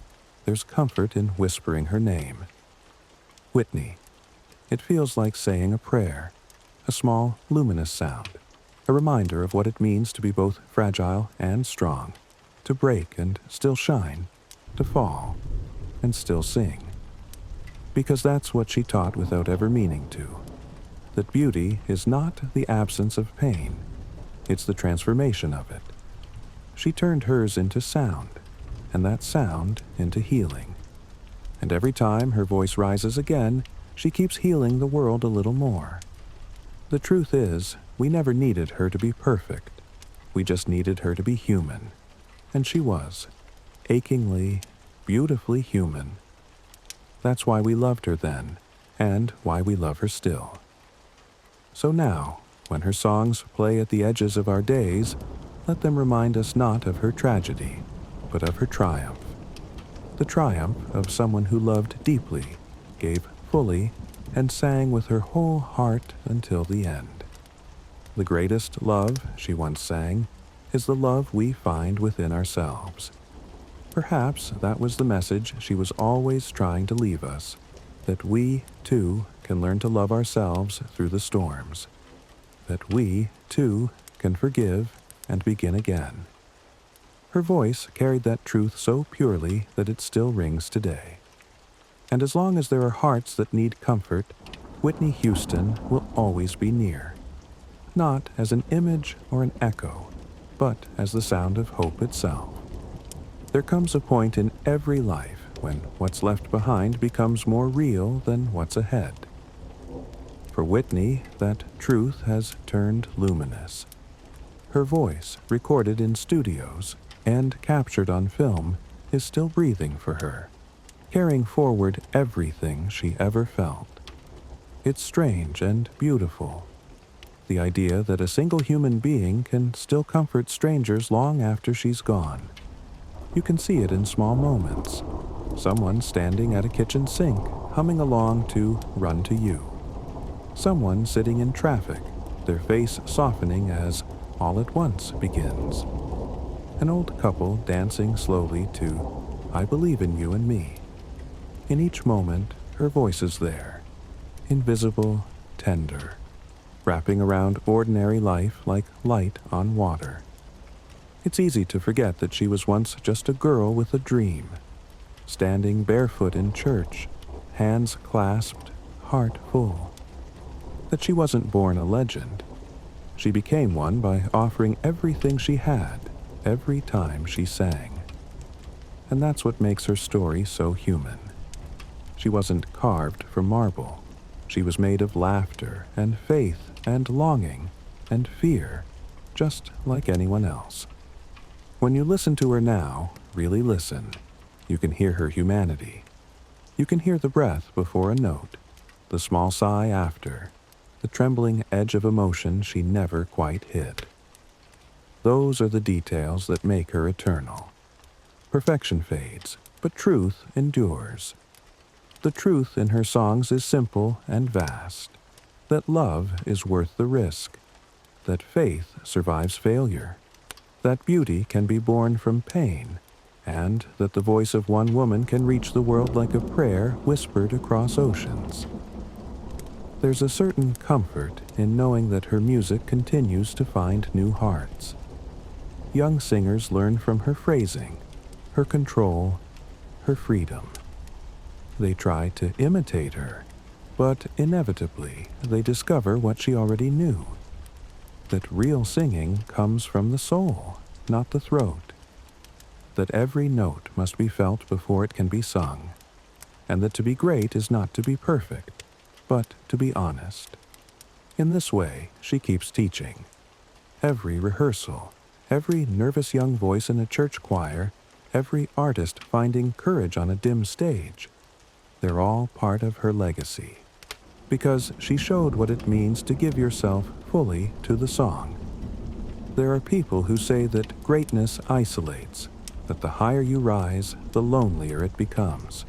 there's comfort in whispering her name. Whitney. It feels like saying a prayer, a small, luminous sound, a reminder of what it means to be both fragile and strong, to break and still shine, to fall and still sing. Because that's what she taught without ever meaning to, that beauty is not the absence of pain, it's the transformation of it. She turned hers into sound, and that sound into healing. And every time her voice rises again, she keeps healing the world a little more. The truth is, we never needed her to be perfect. We just needed her to be human. And she was, achingly, beautifully human. That's why we loved her then, and why we love her still. So now, when her songs play at the edges of our days, let them remind us not of her tragedy, but of her triumph. The triumph of someone who loved deeply, gave fully, and sang with her whole heart until the end. The greatest love, she once sang, is the love we find within ourselves. Perhaps that was the message she was always trying to leave us, that we, too, can learn to love ourselves through the storms. That we, too, can forgive and begin again. Her voice carried that truth so purely that it still rings today. And as long as there are hearts that need comfort, Whitney Houston will always be near. Not as an image or an echo, but as the sound of hope itself. There comes a point in every life when what's left behind becomes more real than what's ahead. For Whitney, that truth has turned luminous. Her voice, recorded in studios and captured on film, is still breathing for her, carrying forward everything she ever felt. It's strange and beautiful. The idea that a single human being can still comfort strangers long after she's gone. You can see it in small moments. Someone standing at a kitchen sink, humming along to Run to You. Someone sitting in traffic, their face softening as All at Once begins. An old couple dancing slowly to I Believe in You and Me. In each moment, her voice is there, invisible, tender, wrapping around ordinary life like light on water. It's easy to forget that she was once just a girl with a dream, standing barefoot in church, hands clasped, heart full. That she wasn't born a legend. She became one by offering everything she had every time she sang. And that's what makes her story so human. She wasn't carved from marble. She was made of laughter and faith and longing and fear, just like anyone else. When you listen to her now, really listen, you can hear her humanity. You can hear the breath before a note, the small sigh after, the trembling edge of emotion she never quite hid. Those are the details that make her eternal. Perfection fades, but truth endures. The truth in her songs is simple and vast, that love is worth the risk, that faith survives failure, that beauty can be born from pain, and that the voice of one woman can reach the world like a prayer whispered across oceans. There's a certain comfort in knowing that her music continues to find new hearts. Young singers learn from her phrasing, her control, her freedom. They try to imitate her, but inevitably they discover what she already knew, that real singing comes from the soul, not the throat, that every note must be felt before it can be sung, and that to be great is not to be perfect, but to be honest. In this way, she keeps teaching. Every rehearsal, every nervous young voice in a church choir, every artist finding courage on a dim stage, they're all part of her legacy. Because she showed what it means to give yourself fully to the song. There are people who say that greatness isolates, that the higher you rise, the lonelier it becomes.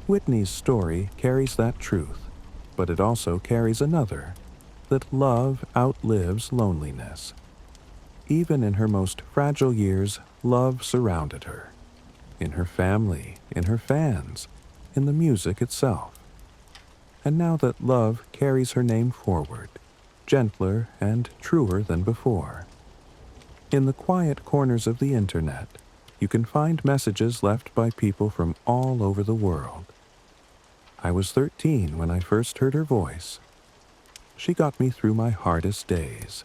Whitney's story carries that truth, but it also carries another, that love outlives loneliness. Even in her most fragile years, love surrounded her. In her family, in her fans, in the music itself. And now that love carries her name forward, gentler and truer than before. In the quiet corners of the internet, you can find messages left by people from all over the world. I was 13 when I first heard her voice. She got me through my hardest days.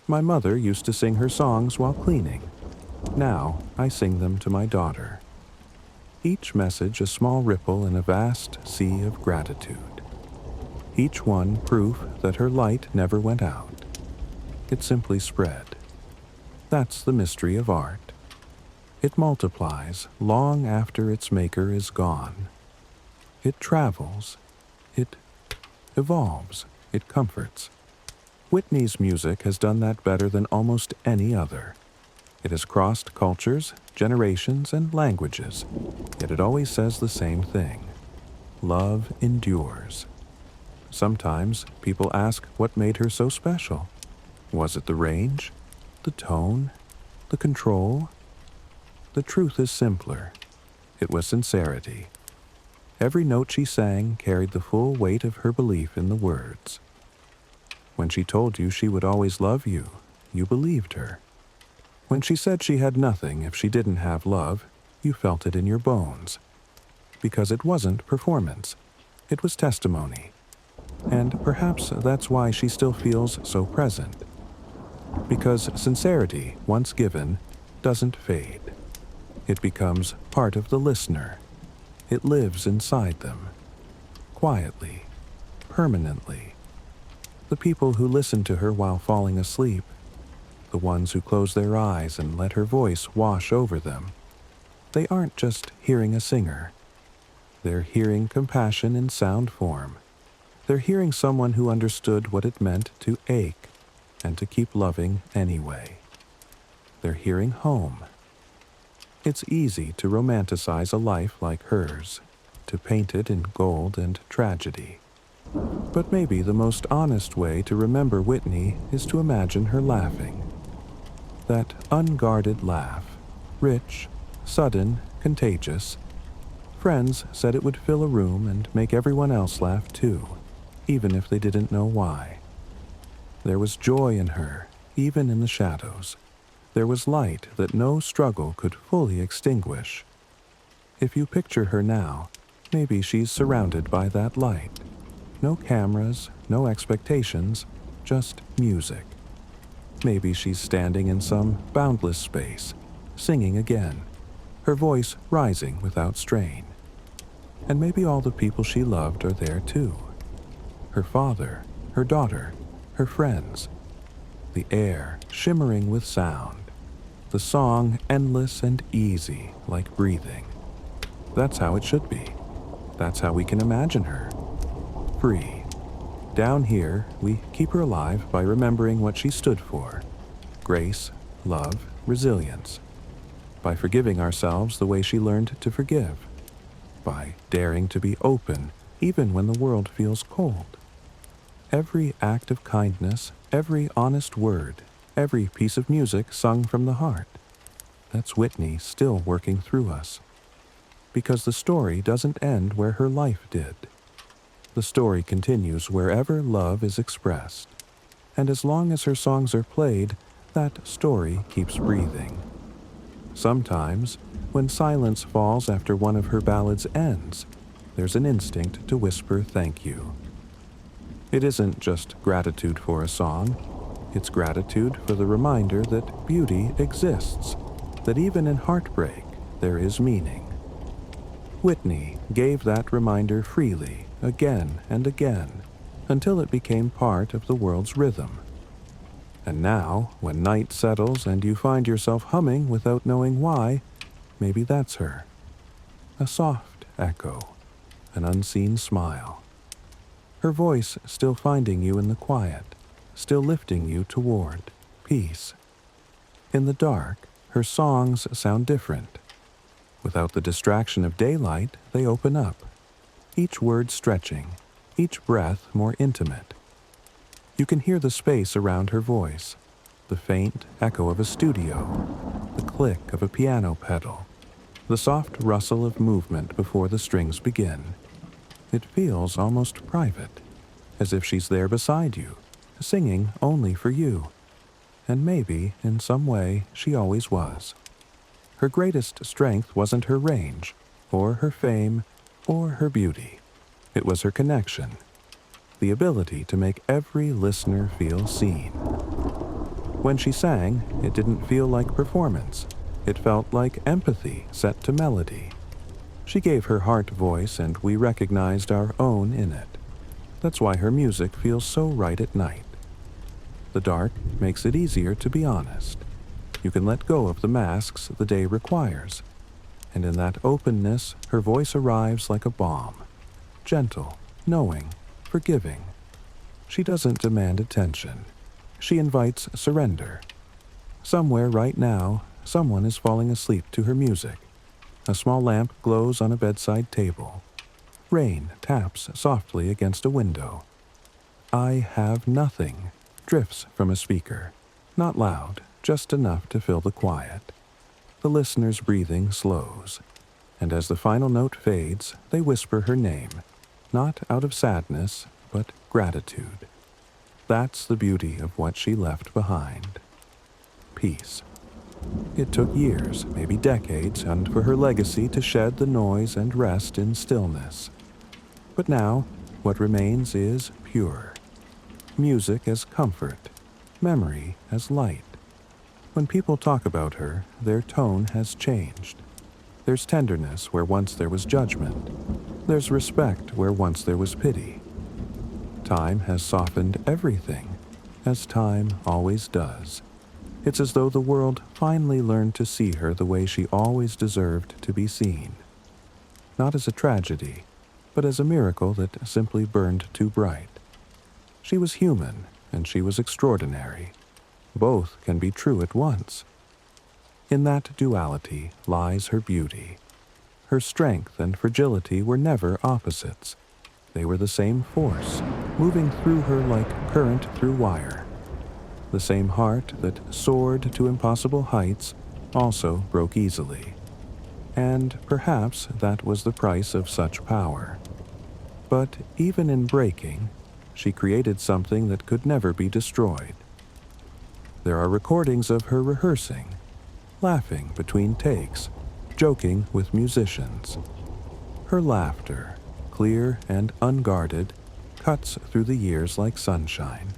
My mother used to sing her songs while cleaning. Now I sing them to my daughter. Each message a small ripple in a vast sea of gratitude. Each one proof that her light never went out. It simply spread. That's the mystery of art. It multiplies long after its maker is gone. It travels. It evolves. It comforts. Whitney's music has done that better than almost any other. It has crossed cultures, generations, and languages, yet it always says the same thing. Love endures. Sometimes people ask what made her so special. Was it the range? The tone? The control? The truth is simpler. It was sincerity. Every note she sang carried the full weight of her belief in the words. When she told you she would always love you, you believed her. When she said she had nothing if she didn't have love, you felt it in your bones. Because it wasn't performance. It was testimony. And perhaps that's why she still feels so present. Because sincerity, once given, doesn't fade. It becomes part of the listener. It lives inside them. Quietly. Permanently. The people who listen to her while falling asleep, the ones who close their eyes and let her voice wash over them. They aren't just hearing a singer. They're hearing compassion in sound form. They're hearing someone who understood what it meant to ache and to keep loving anyway. They're hearing home. It's easy to romanticize a life like hers, to paint it in gold and tragedy. But maybe the most honest way to remember Whitney is to imagine her laughing. That unguarded laugh, rich, sudden, contagious. Friends said it would fill a room and make everyone else laugh too, even if they didn't know why. There was joy in her, even in the shadows. There was light that no struggle could fully extinguish. If you picture her now, maybe she's surrounded by that light. No cameras, no expectations, just music. Maybe she's standing in some boundless space, singing again, her voice rising without strain. And maybe all the people she loved are there too. Her father, her daughter, her friends. The air shimmering with sound. The song endless and easy like breathing. That's how it should be. That's how we can imagine her. Free. Down here, we keep her alive by remembering what she stood for. Grace, love, resilience. By forgiving ourselves the way she learned to forgive. By daring to be open even when the world feels cold. Every act of kindness, every honest word, every piece of music sung from the heart. That's Whitney still working through us. Because the story doesn't end where her life did. The story continues wherever love is expressed. And as long as her songs are played, that story keeps breathing. Sometimes, when silence falls after one of her ballads ends, there's an instinct to whisper thank you. It isn't just gratitude for a song. It's gratitude for the reminder that beauty exists, that even in heartbreak, there is meaning. Whitney gave that reminder freely, again and again, until it became part of the world's rhythm. And now, when night settles and you find yourself humming without knowing why, maybe that's her. A soft echo, an unseen smile. Her voice still finding you in the quiet, still lifting you toward peace. In the dark, her songs sound different. Without the distraction of daylight, they open up, each word stretching, each breath more intimate. You can hear the space around her voice, the faint echo of a studio, the click of a piano pedal, the soft rustle of movement before the strings begin. It feels almost private, as if she's there beside you, singing only for you. And maybe, in some way, she always was. Her greatest strength wasn't her range, or her fame, or her beauty. It was her connection, the ability to make every listener feel seen. When she sang, it didn't feel like performance. It felt like empathy set to melody. She gave her heart voice, and we recognized our own in it. That's why her music feels so right at night. The dark makes it easier to be honest. You can let go of the masks the day requires. And in that openness, her voice arrives like a balm. Gentle, knowing, forgiving. She doesn't demand attention. She invites surrender. Somewhere right now, someone is falling asleep to her music. A small lamp glows on a bedside table. Rain taps softly against a window. "I have nothing" drifts from a speaker. Not loud, just enough to fill the quiet. The listener's breathing slows, and as the final note fades, they whisper her name, not out of sadness, but gratitude. That's the beauty of what she left behind. Peace. It took years, maybe decades, and for her legacy to shed the noise and rest in stillness. But now, what remains is pure. Music as comfort, memory as light. When people talk about her, their tone has changed. There's tenderness where once there was judgment. There's respect where once there was pity. Time has softened everything, as time always does. It's as though the world finally learned to see her the way she always deserved to be seen. Not as a tragedy, but as a miracle that simply burned too bright. She was human, and she was extraordinary. Both can be true at once. In that duality lies her beauty. Her strength and fragility were never opposites. They were the same force, moving through her like current through wire. The same heart that soared to impossible heights also broke easily. And perhaps that was the price of such power. But even in breaking, she created something that could never be destroyed. There are recordings of her rehearsing, laughing between takes, joking with musicians. Her laughter, clear and unguarded, cuts through the years like sunshine.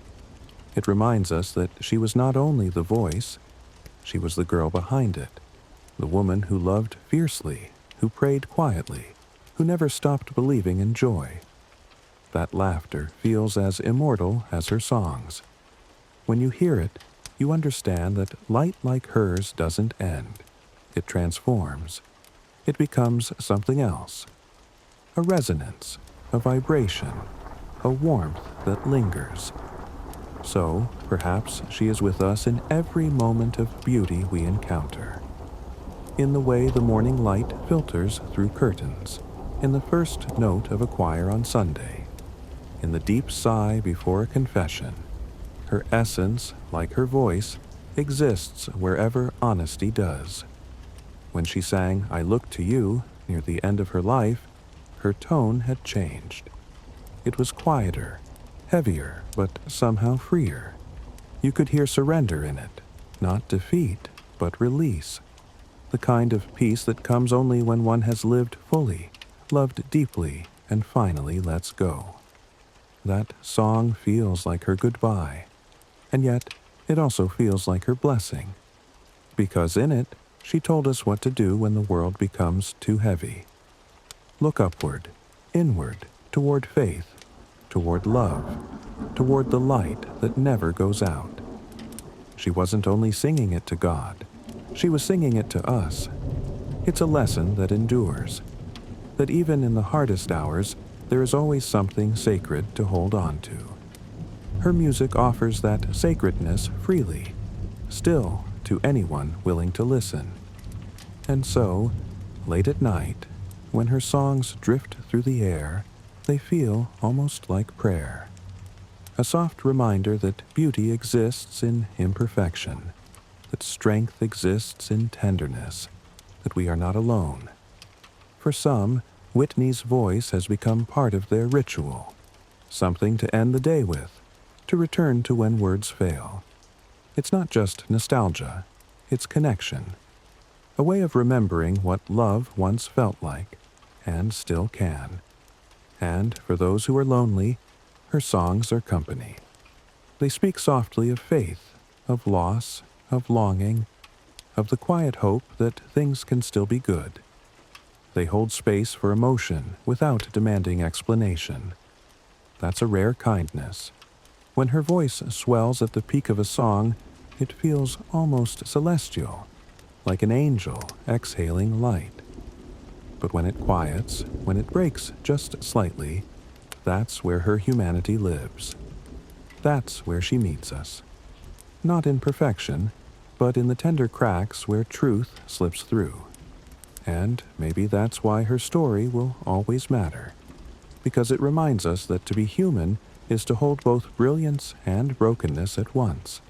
It reminds us that she was not only the voice, she was the girl behind it, the woman who loved fiercely, who prayed quietly, who never stopped believing in joy. That laughter feels as immortal as her songs. When you hear it, you understand that light like hers doesn't end. It transforms. It becomes something else. A resonance, a vibration, a warmth that lingers. So, perhaps she is with us in every moment of beauty we encounter. In the way the morning light filters through curtains, in the first note of a choir on Sunday, in the deep sigh before a confession. Her essence, like her voice, exists wherever honesty does. When she sang "I Look to You" near the end of her life, her tone had changed. It was quieter, heavier, but somehow freer. You could hear surrender in it, not defeat, but release. The kind of peace that comes only when one has lived fully, loved deeply, and finally lets go. That song feels like her goodbye, and yet it also feels like her blessing, because in it, she told us what to do when the world becomes too heavy. Look upward, inward, toward faith, toward love, toward the light that never goes out. She wasn't only singing it to God, she was singing it to us. It's a lesson that endures, that even in the hardest hours, there is always something sacred to hold on to. Her music offers that sacredness freely, still to anyone willing to listen. And so, late at night, when her songs drift through the air, they feel almost like prayer. A soft reminder that beauty exists in imperfection, that strength exists in tenderness, that we are not alone. For some, Whitney's voice has become part of their ritual, something to end the day with, to return to when words fail. It's not just nostalgia, it's connection, a way of remembering what love once felt like, and still can. And for those who are lonely, her songs are company. They speak softly of faith, of loss, of longing, of the quiet hope that things can still be good. They hold space for emotion without demanding explanation. That's a rare kindness. When her voice swells at the peak of a song, it feels almost celestial, like an angel exhaling light. But when it quiets, when it breaks just slightly, that's where her humanity lives. That's where she meets us. Not in perfection, but in the tender cracks where truth slips through. And maybe that's why her story will always matter, because it reminds us that to be human is to hold both brilliance and brokenness at once,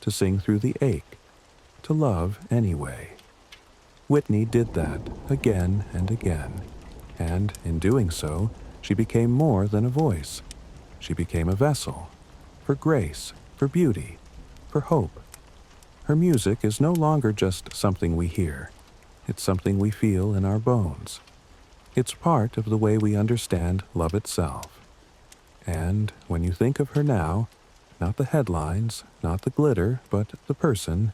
to sing through the ache, to love anyway. Whitney did that again and again, and in doing so, she became more than a voice. She became a vessel, for grace, for beauty, for hope. Her music is no longer just something we hear. It's something we feel in our bones. It's part of the way we understand love itself. And when you think of her now, not the headlines, not the glitter, but the person,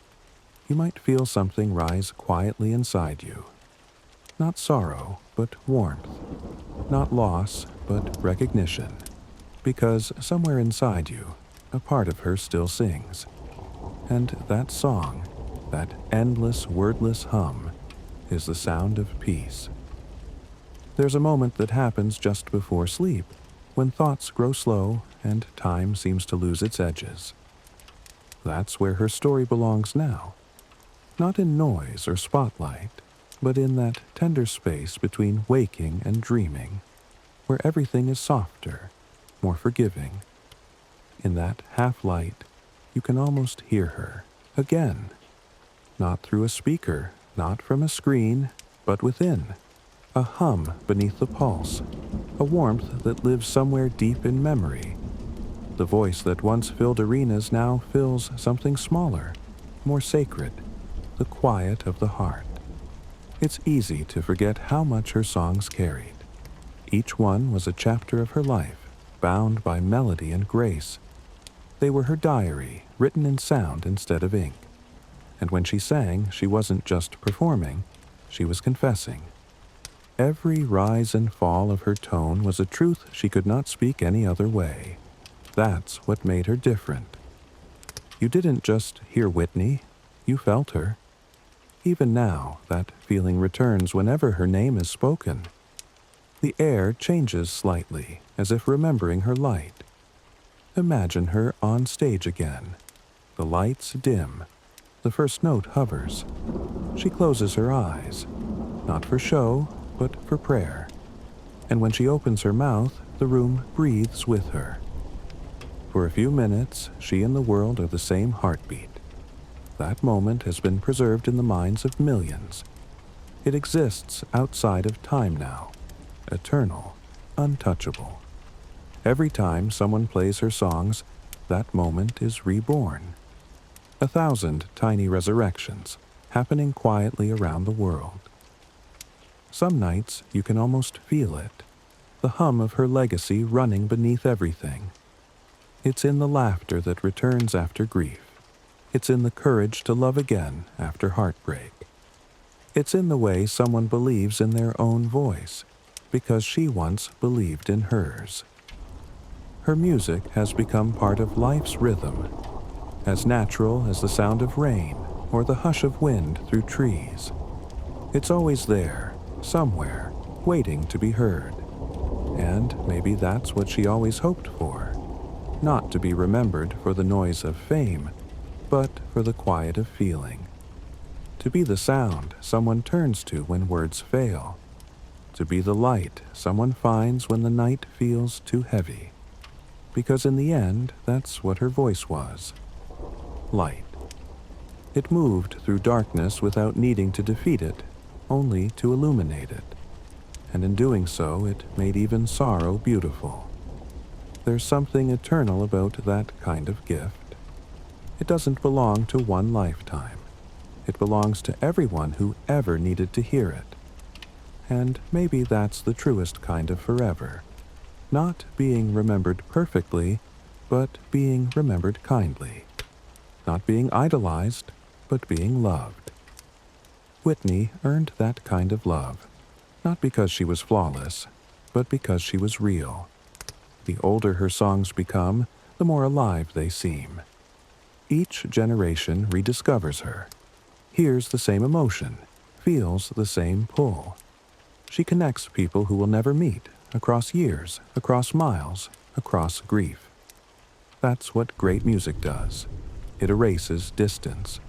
you might feel something rise quietly inside you. Not sorrow, but warmth. Not loss, but recognition. Because somewhere inside you, a part of her still sings. And that song, that endless wordless hum, is the sound of peace. There's a moment that happens just before sleep, when thoughts grow slow and time seems to lose its edges. That's where her story belongs now. Not in noise or spotlight, but in that tender space between waking and dreaming, where everything is softer, more forgiving. In that half-light, you can almost hear her, again. Not through a speaker, not from a screen, but within. A hum beneath the pulse, a warmth that lives somewhere deep in memory. The voice that once filled arenas now fills something smaller, more sacred, the quiet of the heart. It's easy to forget how much her songs carried. Each one was a chapter of her life, bound by melody and grace. They were her diary, written in sound instead of ink. And when she sang, she wasn't just performing, she was confessing. Every rise and fall of her tone was a truth she could not speak any other way. That's what made her different. You didn't just hear Whitney, you felt her. Even now, that feeling returns whenever her name is spoken. The air changes slightly, as if remembering her light. Imagine her on stage again. The lights dim. The first note hovers. She closes her eyes, not for show, but for prayer. And when she opens her mouth, the room breathes with her. For a few minutes, she and the world are the same heartbeat. That moment has been preserved in the minds of millions. It exists outside of time now, eternal, untouchable. Every time someone plays her songs, that moment is reborn. 1,000 tiny resurrections, happening quietly around the world. Some nights you can almost feel it, the hum of her legacy running beneath everything. It's in the laughter that returns after grief. It's in the courage to love again after heartbreak. It's in the way someone believes in their own voice, because she once believed in hers. Her music has become part of life's rhythm, as natural as the sound of rain or the hush of wind through trees. It's always there, somewhere, waiting to be heard. And maybe that's what she always hoped for. Not to be remembered for the noise of fame, but for the quiet of feeling. To be the sound someone turns to when words fail. To be the light someone finds when the night feels too heavy. Because in the end, that's what her voice was. Light. It moved through darkness without needing to defeat it, only to illuminate it. And in doing so, it made even sorrow beautiful. There's something eternal about that kind of gift. It doesn't belong to one lifetime. It belongs to everyone who ever needed to hear it. And maybe that's the truest kind of forever. Not being remembered perfectly, but being remembered kindly. Not being idolized, but being loved. Whitney earned that kind of love, not because she was flawless, but because she was real. The older her songs become, the more alive they seem. Each generation rediscovers her, hears the same emotion, feels the same pull. She connects people who will never meet, across years, across miles, across grief. That's what great music does. It erases distance.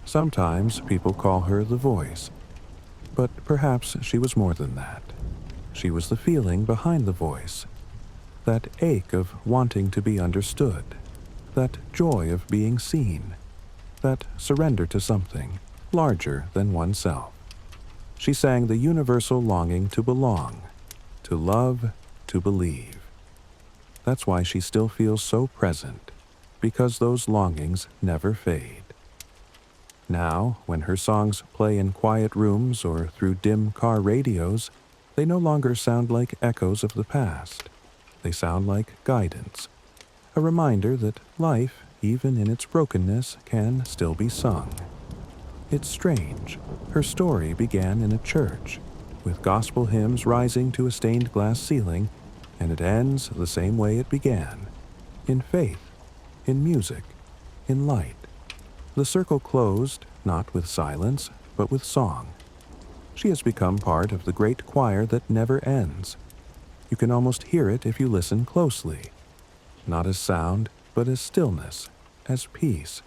Sometimes people call her the voice, but perhaps she was more than that. She was the feeling behind the voice, that ache of wanting to be understood, that joy of being seen, that surrender to something larger than oneself. She sang the universal longing to belong, to love, to believe. That's why she still feels so present, because those longings never fade. Now, when her songs play in quiet rooms or through dim car radios, they no longer sound like echoes of the past. They sound like guidance, a reminder that life, even in its brokenness, can still be sung. It's strange. Her story began in a church, with gospel hymns rising to a stained glass ceiling, and it ends the same way it began, in faith, in music, in light. The circle closed not with silence, but with song. She has become part of the great choir that never ends. You can almost hear it if you listen closely. Not as sound, but as stillness, as peace.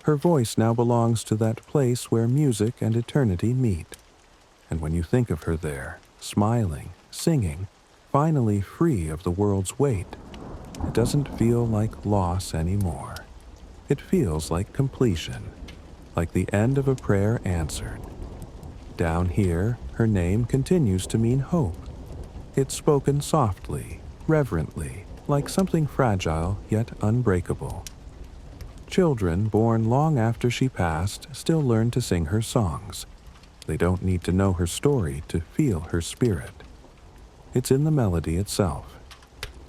Her voice now belongs to that place where music and eternity meet. And when you think of her there, smiling, singing, finally free of the world's weight, it doesn't feel like loss anymore. It feels like completion, like the end of a prayer answered. Down here, her name continues to mean hope. It's spoken softly, reverently, like something fragile yet unbreakable. Children born long after she passed still learn to sing her songs. They don't need to know her story to feel her spirit. It's in the melody itself,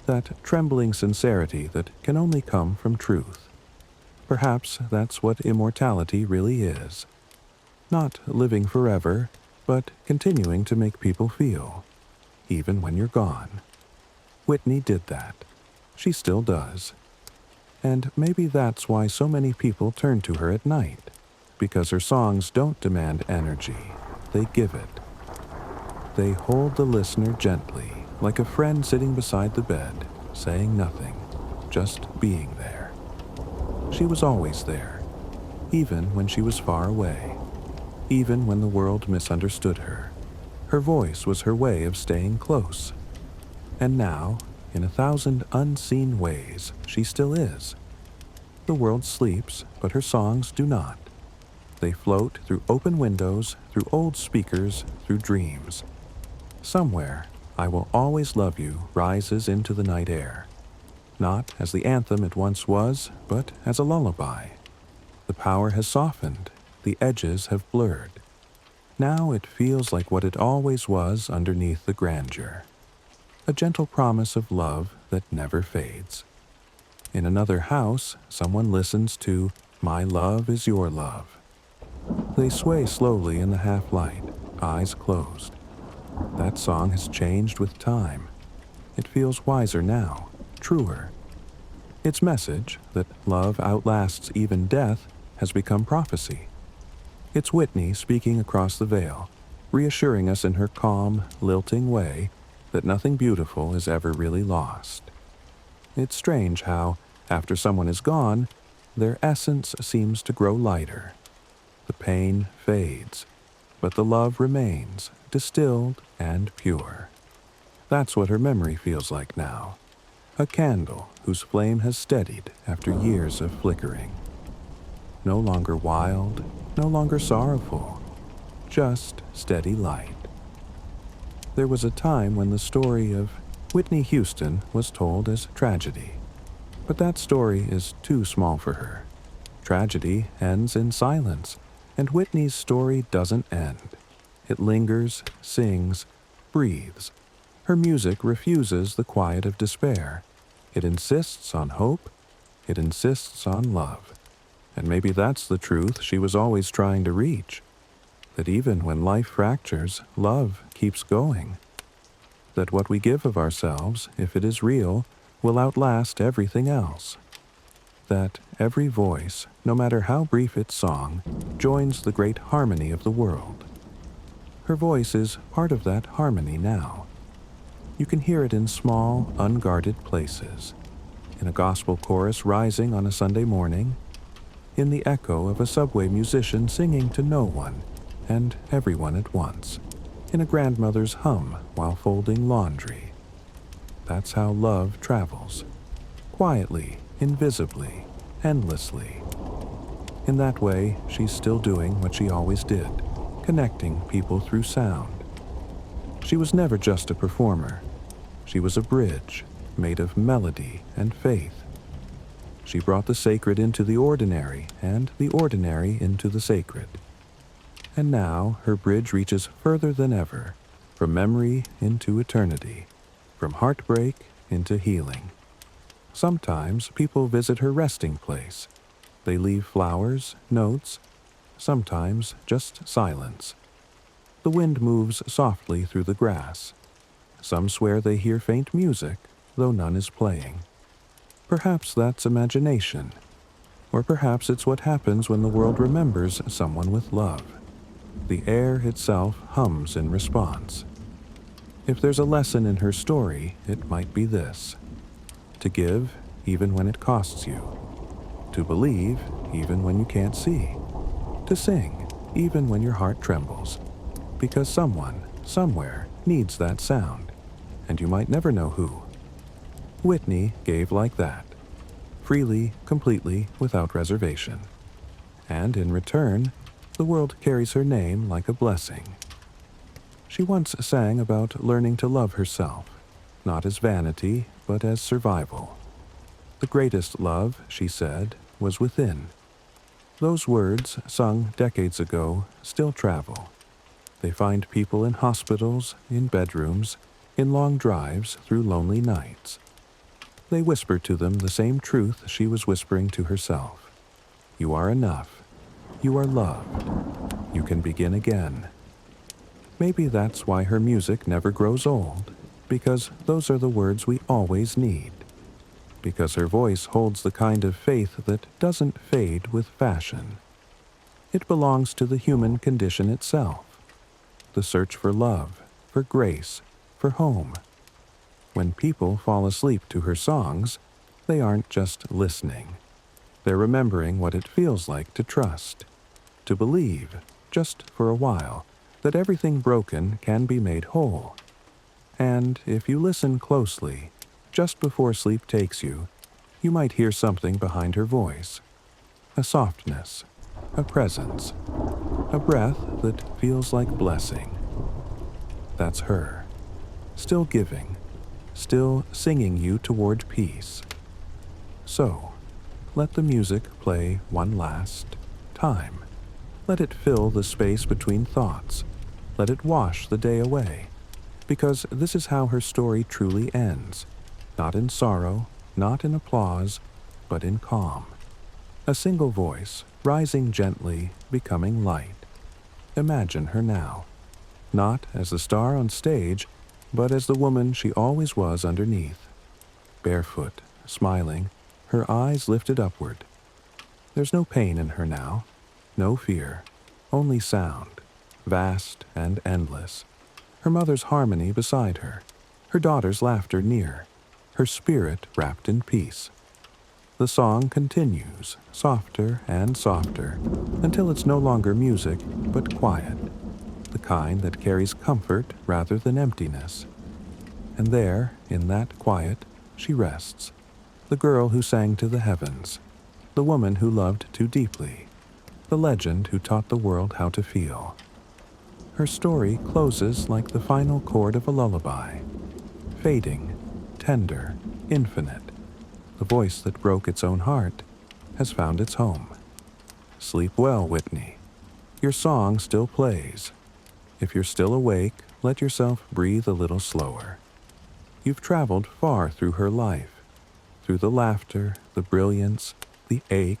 that trembling sincerity that can only come from truth. Perhaps that's what immortality really is. Not living forever, but continuing to make people feel, even when you're gone. Whitney did that. She still does. And maybe that's why so many people turn to her at night, because her songs don't demand energy, they give it. They hold the listener gently, like a friend sitting beside the bed, saying nothing, just being there. She was always there, even when she was far away, even when the world misunderstood her. Her voice was her way of staying close. And now, in 1,000 unseen ways, she still is. The world sleeps, but her songs do not. They float through open windows, through old speakers, through dreams. Somewhere, I Will Always Love You rises into the night air, not as the anthem it once was, but as a lullaby. The power has softened, the edges have blurred. Now it feels like what it always was underneath the grandeur. A gentle promise of love that never fades. In another house, someone listens to My Love Is Your Love. They sway slowly in the half-light, eyes closed. That song has changed with time. It feels wiser now, truer. Its message, that love outlasts even death, has become prophecy. It's Whitney speaking across the veil, reassuring us in her calm, lilting way that nothing beautiful is ever really lost. It's strange how, after someone is gone, their essence seems to grow lighter. The pain fades, but the love remains, distilled and pure. That's what her memory feels like now. A candle whose flame has steadied after years of flickering. No longer wild, no longer sorrowful, just steady light. There was a time when the story of Whitney Houston was told as tragedy. But that story is too small for her. Tragedy ends in silence, and Whitney's story doesn't end. It lingers, sings, breathes. Her music refuses the quiet of despair. It insists on hope. It insists on love. And maybe that's the truth she was always trying to reach. That even when life fractures, love keeps going. That what we give of ourselves, if it is real, will outlast everything else. That every voice, no matter how brief its song, joins the great harmony of the world. Her voice is part of that harmony now. You can hear it in small, unguarded places. In a gospel chorus rising on a Sunday morning. In the echo of a subway musician singing to no one and everyone at once. In a grandmother's hum while folding laundry. That's how love travels. Quietly, invisibly, endlessly. In that way, she's still doing what she always did, connecting people through sound. She was never just a performer. She was a bridge made of melody and faith. She brought the sacred into the ordinary and the ordinary into the sacred. And now her bridge reaches further than ever, from memory into eternity, from heartbreak into healing. Sometimes people visit her resting place. They leave flowers, notes, sometimes just silence. The wind moves softly through the grass. Some swear they hear faint music, though none is playing. Perhaps that's imagination. Or perhaps it's what happens when the world remembers someone with love. The air itself hums in response. If there's a lesson in her story, it might be this: to give even when it costs you, to believe even when you can't see, to sing even when your heart trembles, because someone, somewhere, needs that sound, and you might never know who. Whitney gave like that, freely, completely, without reservation. And in return, the world carries her name like a blessing. She once sang about learning to love herself, not as vanity, but as survival. The greatest love, she said, was within. Those words, sung decades ago, still travel. They find people in hospitals, in bedrooms, in long drives through lonely nights. They whisper to them the same truth she was whispering to herself. You are enough. You are loved. You can begin again. Maybe that's why her music never grows old, because those are the words we always need. Because her voice holds the kind of faith that doesn't fade with fashion. It belongs to the human condition itself. The search for love, for grace, for home. When people fall asleep to her songs, they aren't just listening. They're remembering what it feels like to trust, to believe, just for a while, that everything broken can be made whole. And if you listen closely, just before sleep takes you, you might hear something behind her voice. A softness, a presence, a breath that feels like blessing. That's her, still giving, still singing you toward peace. So, let the music play one last time. Let it fill the space between thoughts. Let it wash the day away. Because this is how her story truly ends. Not in sorrow, not in applause, but in calm. A single voice, rising gently, becoming light. Imagine her now. Not as the star on stage, but as the woman she always was underneath. Barefoot, smiling, her eyes lifted upward. There's no pain in her now, no fear, only sound, vast and endless. Her mother's harmony beside her, her daughter's laughter near, her spirit wrapped in peace. The song continues, softer and softer, until it's no longer music, but quiet, the kind that carries comfort rather than emptiness. And there, in that quiet, she rests, the girl who sang to the heavens, the woman who loved too deeply, the legend who taught the world how to feel. Her story closes like the final chord of a lullaby, fading, tender, infinite. The voice that broke its own heart has found its home. Sleep well, Whitney. Your song still plays. If you're still awake, let yourself breathe a little slower. You've traveled far through her life, through the laughter, the brilliance, the ache,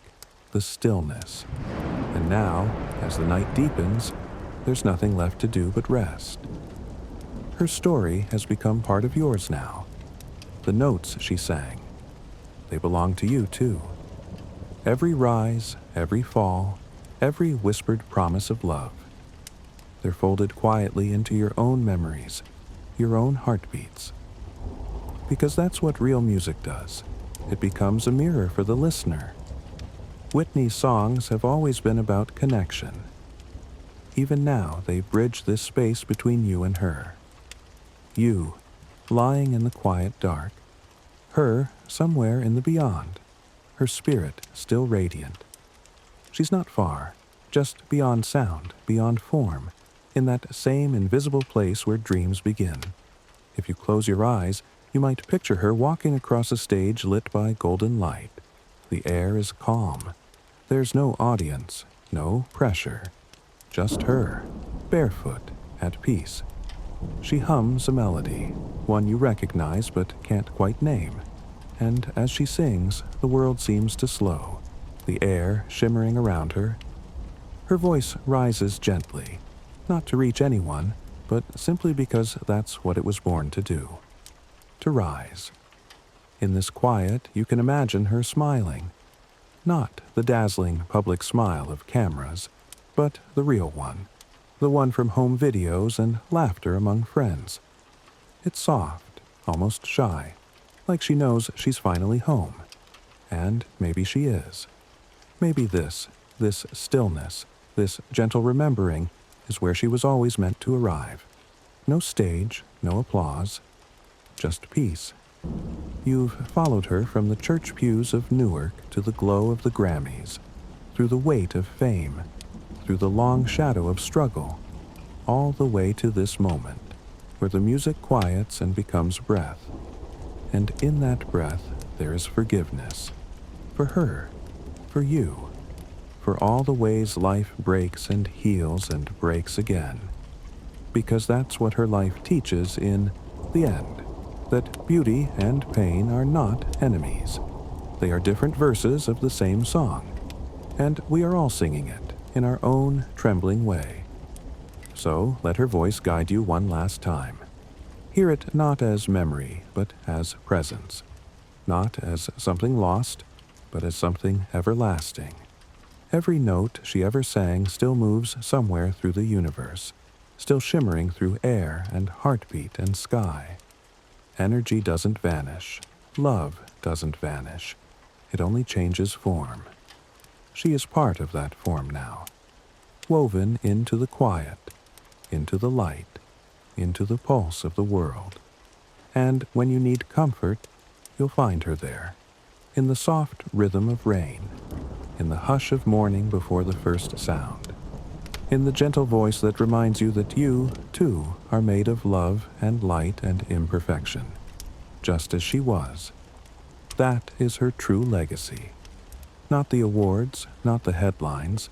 the stillness. And now, as the night deepens, there's nothing left to do but rest. Her story has become part of yours now. The notes she sang, they belong to you too. Every rise, every fall, every whispered promise of love. They're folded quietly into your own memories, your own heartbeats. Because that's what real music does. It becomes a mirror for the listener. Whitney's songs have always been about connection. Even now, they bridge this space between you and her. You, lying in the quiet dark. Her, somewhere in the beyond. Her spirit still radiant. She's not far, just beyond sound, beyond form, in that same invisible place where dreams begin. If you close your eyes, you might picture her walking across a stage lit by golden light. The air is calm. There's no audience, no pressure. Just her, barefoot, at peace. She hums a melody, one you recognize but can't quite name. And as she sings, the world seems to slow, the air shimmering around her. Her voice rises gently, not to reach anyone, but simply because that's what it was born to do. To rise. In this quiet, you can imagine her smiling. Not the dazzling public smile of cameras, but the real one, the one from home videos and laughter among friends. It's soft, almost shy, like she knows she's finally home. And maybe she is. Maybe this stillness, this gentle remembering, is where she was always meant to arrive. No stage, no applause, just peace. You've followed her from the church pews of Newark to the glow of the Grammys, through the weight of fame, through the long shadow of struggle, all the way to this moment, where the music quiets and becomes breath. And in that breath there is forgiveness. For her, for you, for all the ways life breaks and heals and breaks again. Because that's what her life teaches in the end, that beauty and pain are not enemies. They are different verses of the same song, and we are all singing it in our own trembling way. So let her voice guide you one last time. Hear it not as memory, but as presence. Not as something lost, but as something everlasting. Every note she ever sang still moves somewhere through the universe, still shimmering through air and heartbeat and sky. Energy doesn't vanish. Love doesn't vanish. It only changes form. She is part of that form now, woven into the quiet, into the light, into the pulse of the world. And when you need comfort, you'll find her there, in the soft rhythm of rain, in the hush of morning before the first sound, in the gentle voice that reminds you that you, too, are made of love and light and imperfection, just as she was. That is her true legacy. Not the awards, not the headlines,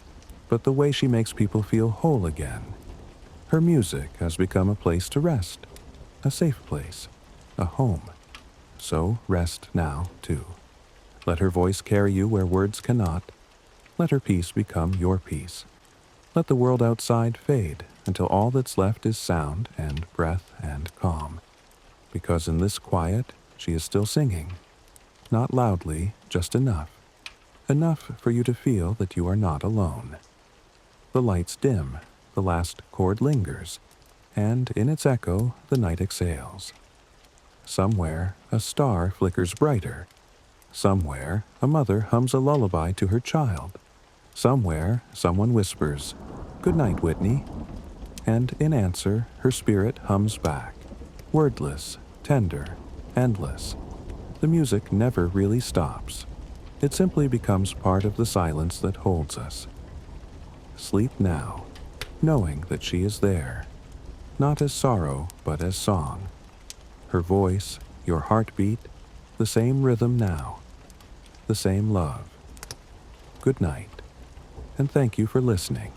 but the way she makes people feel whole again. Her music has become a place to rest, a safe place, a home. So rest now, too. Let her voice carry you where words cannot. Let her peace become your peace. Let the world outside fade until all that's left is sound and breath and calm. Because in this quiet, she is still singing. Not loudly, just enough. Enough for you to feel that you are not alone. The lights dim, the last chord lingers, and in its echo the night exhales. Somewhere a star flickers brighter. Somewhere a mother hums a lullaby to her child. Somewhere someone whispers, "Good night, Whitney." And in answer, her spirit hums back, wordless, tender, endless. The music never really stops. It simply becomes part of the silence that holds us. Sleep now, knowing that she is there, not as sorrow, but as song. Her voice, your heartbeat, the same rhythm now, the same love. Good night, and thank you for listening.